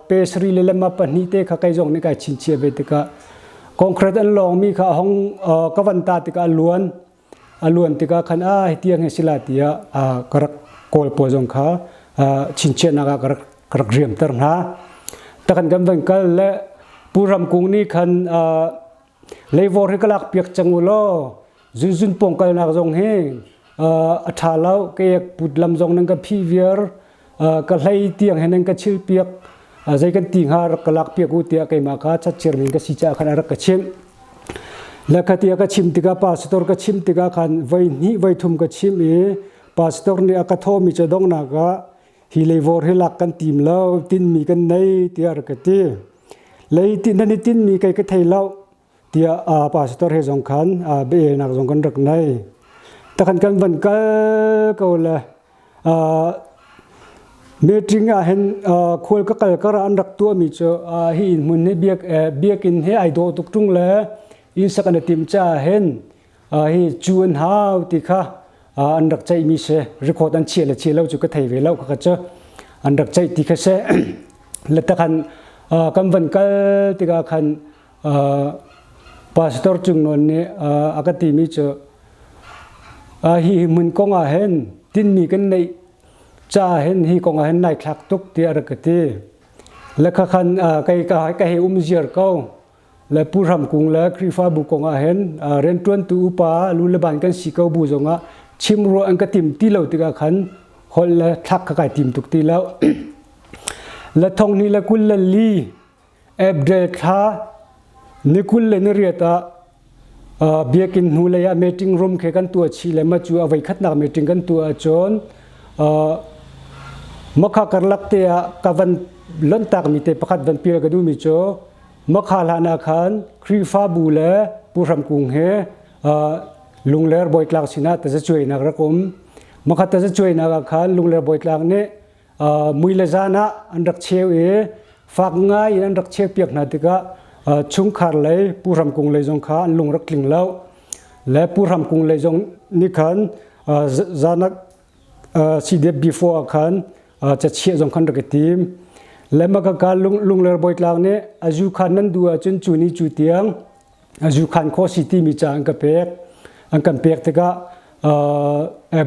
เปสรีเลมาปนิเตข้าไก่จงนี่ไก่ชินเชียเวติกาคอนกรีตอันลงมีข้าห้องกวันตาติกาล้วนติกาขันเตียงเฮสิลาเตียกระโกลโพจงข้าชินเชียนากกระเรียมเตอร์นะแต่ขันกันวันกันและปูรำกุงนี่ขันเลวอร์ให้กลักเปียกจังอุโลจุนปงกันนักจงเฮอัฐาเล่าเกียกปุดลำจงนั่งกับพี่เวียร์ก็ไล่เตียงให้นั่งกับชิลเปียกใจกันติงหากลักเปียกอุเตียกไอ้มาคาชัดเชื่อมิงกับสิจ่าขันรักกับชิมและขัดเตียกับชิมติกาปาสตอร์กับชิมติกาขันไว้นี่ไว้ทุ่มกับชิมปาสตอร์นี่อากาโทมิจะดงนักฮิเลวอร์ให้หลักกันทีมเล่าตินมีกันในเตียรักตีเลยตินนั่นตินมีใครก็ไทยเล่าเตียปาสตอร์ให้จงขันเบยนักจงกันรักในแต่ขันกันวันก็เลยเมื่อจริงเห็นคุยก็เกิดกระอันรักตัวมีเจอให้มุนให้เบียกินให้ไอโดตุกจุงเลยอินสักนัดทีมจ้าเห็นให้จวนหาวติค่ะอันรักใจมีเสรีคอร์ดอันเชี่ยแล้วจุกไทยเวลาก็จะอันรักใจติค่ะเสและแต่ขันกันวันก็ติกาขันปาสตอร์จุงนนนี่อากาศมีเจอฮีมุนกงเห็นตินมีกันในจ้าเห็นฮีกงเห็นในคลักตุกที่อรักตีและขันไก่เฮอุมเจียร์เก้าและผู้รำกุงและครีฟ้าบุกงเห็นเรนตวนตูอุปาลุลบันกันสิเก้าบุจงชิมรัวอันกติมที่เราติกาขันคนและทักไก่ติมตุกตีแล้วและทองนี้และกุลลีเอบเดลคานิคุลเลนเรียตาเบียกินหูเลยเมติงรูมเคกันตัวชีเลมาจูเอาไว้ขัดนักเมติงกันตัวจนมักขากรลักเตียกับวันล้นตากมีเตปขัดวันเปียกระดูมิโจมักขาลานาคันครีฟ้าบูเลผู้รำกุงเฮลุงเลอร์บอยกลางสินะแต่จะช่วยนักรักมมักขัดแต่จะช่วยนักคันลุงเลอร์บอยกลางเนี่ยมุยเลจานะอันรักเชียวฝากง่ายอันรักเชียวเปียกนาติกะชุงขาดเลยผู้รำกุงเลยจงขาลุงรักลิงแล้วและผู้รำกุงเลยจงนิคันจานักซีเดียบ before คันจะเชี่ยจงคันรักทีม และมากการลุงเลบอยตลางเนี่ยอายุคันนั้นดูจนจูนี่จูเตียงอายุคันโคสิตี้มีจางกระเปกอังกันเปกแต่ก็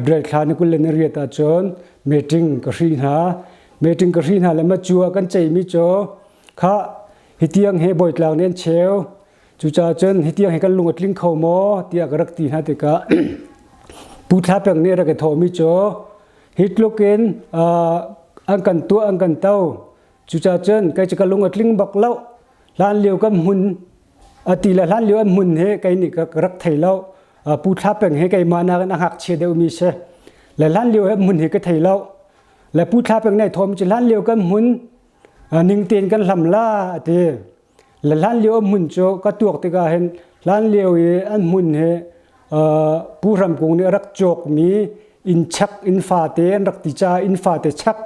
เบรดคลานกุลเลนเรียตาจนเมติงกรีนหาแล้วมาจัวกันใจมิโจข้าฮิเตียงเฮบอยตลางเนี่ยเชลจูจ่าจนฮิเตียงให้กันลุงอัดลิงเข้าหมอเตียกรักตีหาแต่ก็ปูทับอย่างนี้เราก็โทมิโจฮิตลูกเอ็นอังกันตัวอังกันเต้าจูจ่าจนใครจะกันลุงอัดลิงบักเล่าล้านเลี้ยวกับหุ่นตีละล้านเลี้ยวหุ่นเฮใครนี่ก็รักไทยเล่าปูทับอย่างเฮใครมานากันหักเชียเดวมีเชและล้านเลี้ยวหุ่นเฮก็ไทยเล่าและปูทับอย่างนี้โทมิจะล้านเลี้ยวกับหุ่นนิ่งเตียนกันลำล่าเตและล้านเลี้ยวหุ่นโจก็ตัวติกาเห็นล้านเลี้ยวอันหุ่นเฮผู้รำกงเนี่ยรักโจกมีอินชักอินฟาเตนรักติจาอินฟาเตชัก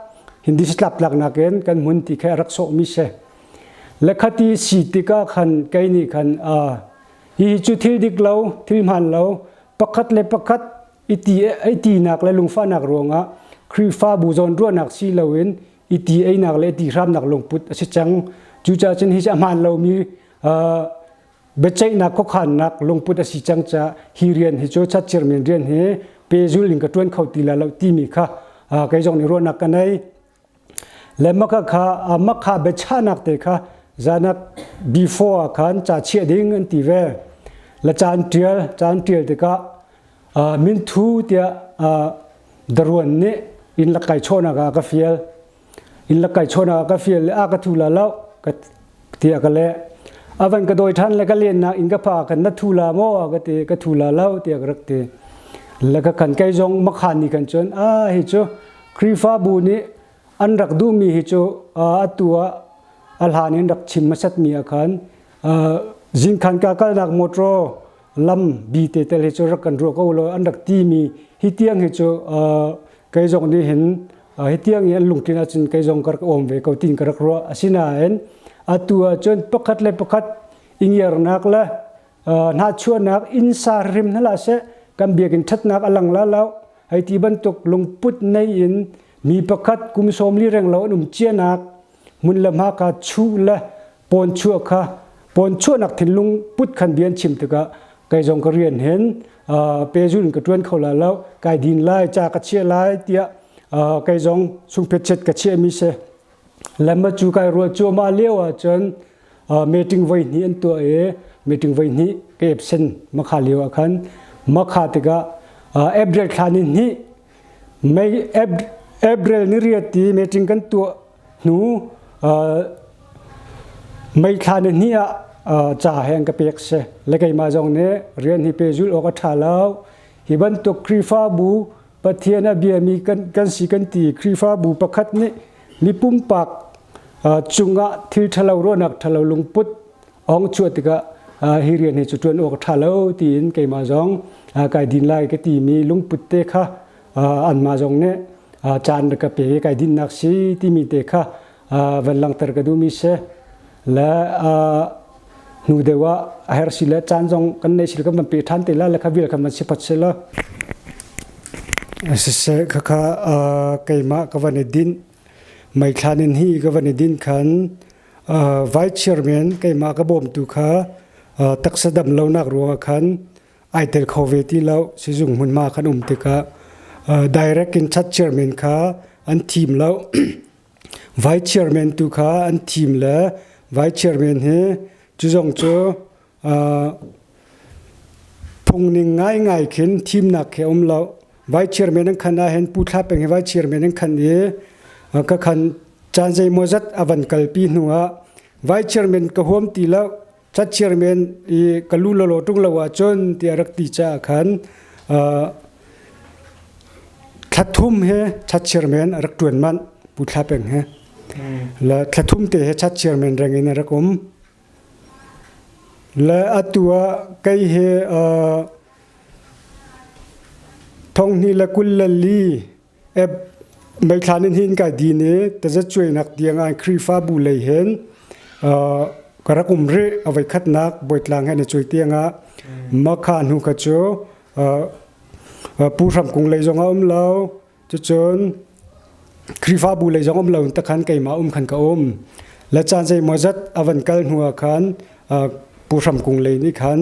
หินดิสลับหลักนักเองกันหุ่นที่แค่รักโสมิเชและคดีสิติกาขันไกนี่ขันฮีจุดที่ดิกเราที่มันเราปักขัดเลยปักขัดไอตีนักเลยลุงฟ้านักรวงครีฟ้าบูจอนรัวนักซีเราเองอีตีไอนักเลยตีรำนักลงพุทธสิจังจูจ่าจนฮิจามันเรามีเบจใจนักก็ขันนักลงพุทธสิจังจะฮิเรียนฮิโจชัดเชื่อมันเรียนเฮเปจูลิงกระต้วนเขาตีละเราตีมีค่ะไกจงในรัวนักกันในและมักค่ะเบชานักเตค่ะจานัก before ขันจะเชื่อดิ้งอันตีเวและจานเทียลเตค่ะมินทูเตียดรวนเนี่ยอินลักไก่ชนากาเฟียลอินลักไก่ชนากาเฟียลอากาทูลาแล้วก็เตียกันเลยวันก็โดยท่านแล้วก็เรียนนักอินก็พากันนัทูลาโมก็เตียก็ทูลาแล้วเตียก็รักเตียแล้วก็ขันไก่จงมักขันนี่กันจนฮิโจครีฟ้าบูนี่อันรักดูมีฮิโจตัวอัลฮานินรักชิมมัสัตมีอาคันจินขันกากนักมอตรลำบีเตเตลฮิโจรักกันรัวก็เลยอันรักตีมีฮิเตียงฮิโจไก่จงนี่เห็นฮิเตียงยันลุงกินอาจจะไก่จงกระอมเวกตินกระรัวสินาเห็นตัวจนปักขัดเลยปักขัดอิงยร์นักละน่าชวนนักอินซาริมนั่นแหละเสกันเบียกินชัดนักอลังแล้วไอ้ที่บรรทุกลงพุทธในอินมีปักขัดกุมสมลีแรงเราหนุ่มเจียนักมุนละมากาชูละปนชั่วค่ะปนชั่วนักถึงลงพุทธขันเบียนชิมตึกะไก่จงกระเรียนเห็นเปจุนกระต้วนเขาแล้วไก่ดินไล่จากระเชียไล่เตียไก่จงสุงเพชรกระเชียมิเสและมาจูไก่รัวจัวมาเลี้ยวจนเมติงไว้นี้อันตัวเมติงไว้นี้เก็บเส้นมาขาเลี้ยวคันมาขาติกะเอเบรลคานินนี้ไม่เอเบรลนี่เรียตีเมติงกันตัวหนูไม่คานินนี้จ่าแห่งกระเปียกเสและไก่มาจงเนี่ยเรียนฮิเปจุลออกท่าแล้วฮิบันตัวครีฟ้าบูปะเทียนเบียมีกันสีกันตีครีฟ้าบูประคัดนี้มีปุ่มปักจุงะที่ทะเลารัวนักทะเลาลงพุทธองชวดติกะฮิเรียนให้จุดวนออกทะเลาตีนไก่มาจงไก่ดินไล่ก็ตีมีลงพุทธเตค่ะอันมาจงเนี่ยจานกระเปียไก่ดินนักสีที่มีเตค่ะวันหลังตระกดูมีเสและนูเดว่าเฮร์สิเลจานจงกันในสิลกันมันเปียทันเตล่าและขวิลกันมันสิปัจเสละเสค่ะไก่มากวันในดินไม่คลานินฮีก็วันดินขันไวท์เชอร์แมนก็มากระบอกตุค่ะตักสะดำเรานักรัวขันไอเทลโคเวตีเราสิจุงหุ่นมาขันติกะดิเรกอินชัดเชอร์แมนค่ะอันทีมเราไวท์เชอร์แมนตุค่ะอันทีมละไวท์เชอร์แมนเฮจุจงโจพงนิ่งง่ายขึ้นทีมนักเขมเราไวท์เชอร์แมนนั้นขันอาเห็นพูดทับเป็นไวท์เชอร์แมนนั้นขันก็ขันจานใจมจัดอวันกัลปีนัวไวเชอร์แมนก็ห่วงตีแล้วชัดเชอร์แมนอีกัลูโลโลตุงละว่าจนที่รักตีจ้าขันทัดทุ่มเฮชัดเชอร์แมนรักตวนมันพูดทับเองเฮและทัดทุ่มเตะชัดเชอร์แมนแรงเงินรักอมและอัตัวไกเฮทองนี่ละกุลละลีไม่คลานินหินกับดีนี้แต่จะช่วยนักเดียงอันครีฟ้าบุเลยเห็นกระกุมเรเอาไว้คัดนักบทลางให้ในช่วยเตียงมาขานหูกระโจผู้ทำกรุงเลยจงเอาเราจะจน ครีฟ้าบูเลยจงอมเหล่าตะคันไก่มาคันกะและจานใจมอจัดอวันกัลหัวคันผู้รำกงเลยนี่คัน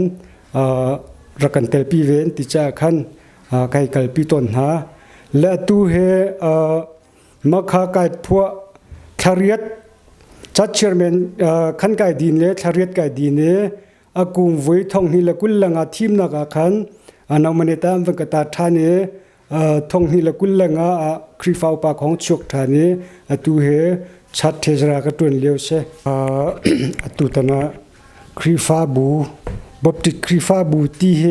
รักันเตลปีเวนติจาคันไก่กัลปีต้นหาและตู้เฮมักหาไก่พัวคาริยตจัดเชอร์แมนคันไก่ดินเล่คาริยตไก่ดินเล่อากุมไว้ท่องฮิละกุลลังอาทีมนักคันนามเนตามวันกตาทานเนท่องฮิละกุลลังอาครีฟ้าปากของชุกทานเนตู้เฮชัดเทจรากระตุนเลี้ยวเชตุตนะครีฟ้าบูบบติดครีฟ้าบูตีเฮ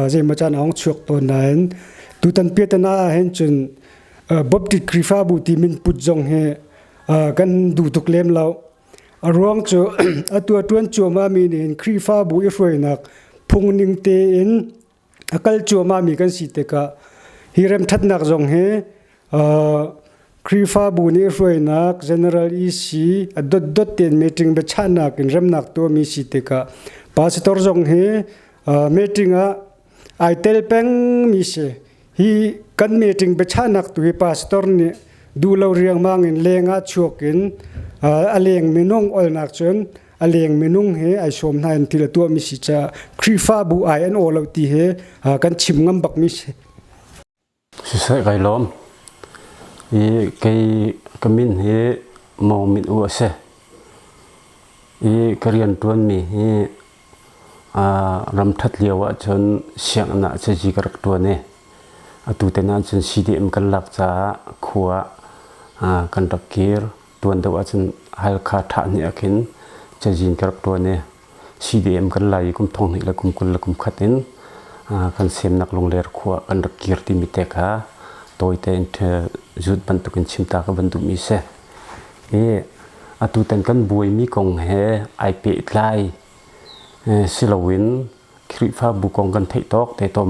เจมาจานของชุกตัวนั้นตุตันเปียตนาเห็นจนบบติดครีฟ้าบูตีมินปุจจงเฮกันดูทุกเล่มเราร้องจูตัวตวนจัวมามีเห็นครีฟ้าบูอีฟรวยนักพงนิงเตอินกัลจัวมามีกันสิเตกะฮิเรมทัดนักจงเฮครีฟ้าบูนี่รวยนัก general EC ดดเตียนมีติงเบชานักอินเรมนักตัวมีสิเตกะพาสตอร์จงเฮมีติงไอเตลเป็งมีเชฮีกันมีติงเบชานักตัวพาสตอร์นี่ดูเราเรียงมังอินเลงอาชวกินอเลงมินงอลนักจนอเลงมินงเฮไอชมนายทีละตัวมีสิจะครีฟ้าบูไอเอ็นโอเราตีเฮกันชิมงำบักมิเชสุดท้ายไกลล้อมอีไกกมินเฮมองมินอัวเสอีกเรียนตัวมีเฮรำทัดเลียวจนเสียงน่ะจะจีกรักตัวเนี่ยตูเตนันจนซีดีเอ็มกันหลักจ้าขัวกันตะเกียร์ตัวเดียวจนให้ขาดฐานเนี่ยกินจะจีนกรักตัวเนี่ยซีดีเอ็มกันไหลกุมทองนี่ละกุมกุลละกุมขัดอินกันเสียมนักลงเลือขัวกันตะเกียร์ที่มีเตกะตัวเต็นเธอจุดบรรทุกชิมตากับบรรทุกมีเสตูเต็นกันบวยมีกงเฮไอเปิดไลสิลวินคริฟ้าบุกงกันเทตอกเตตอม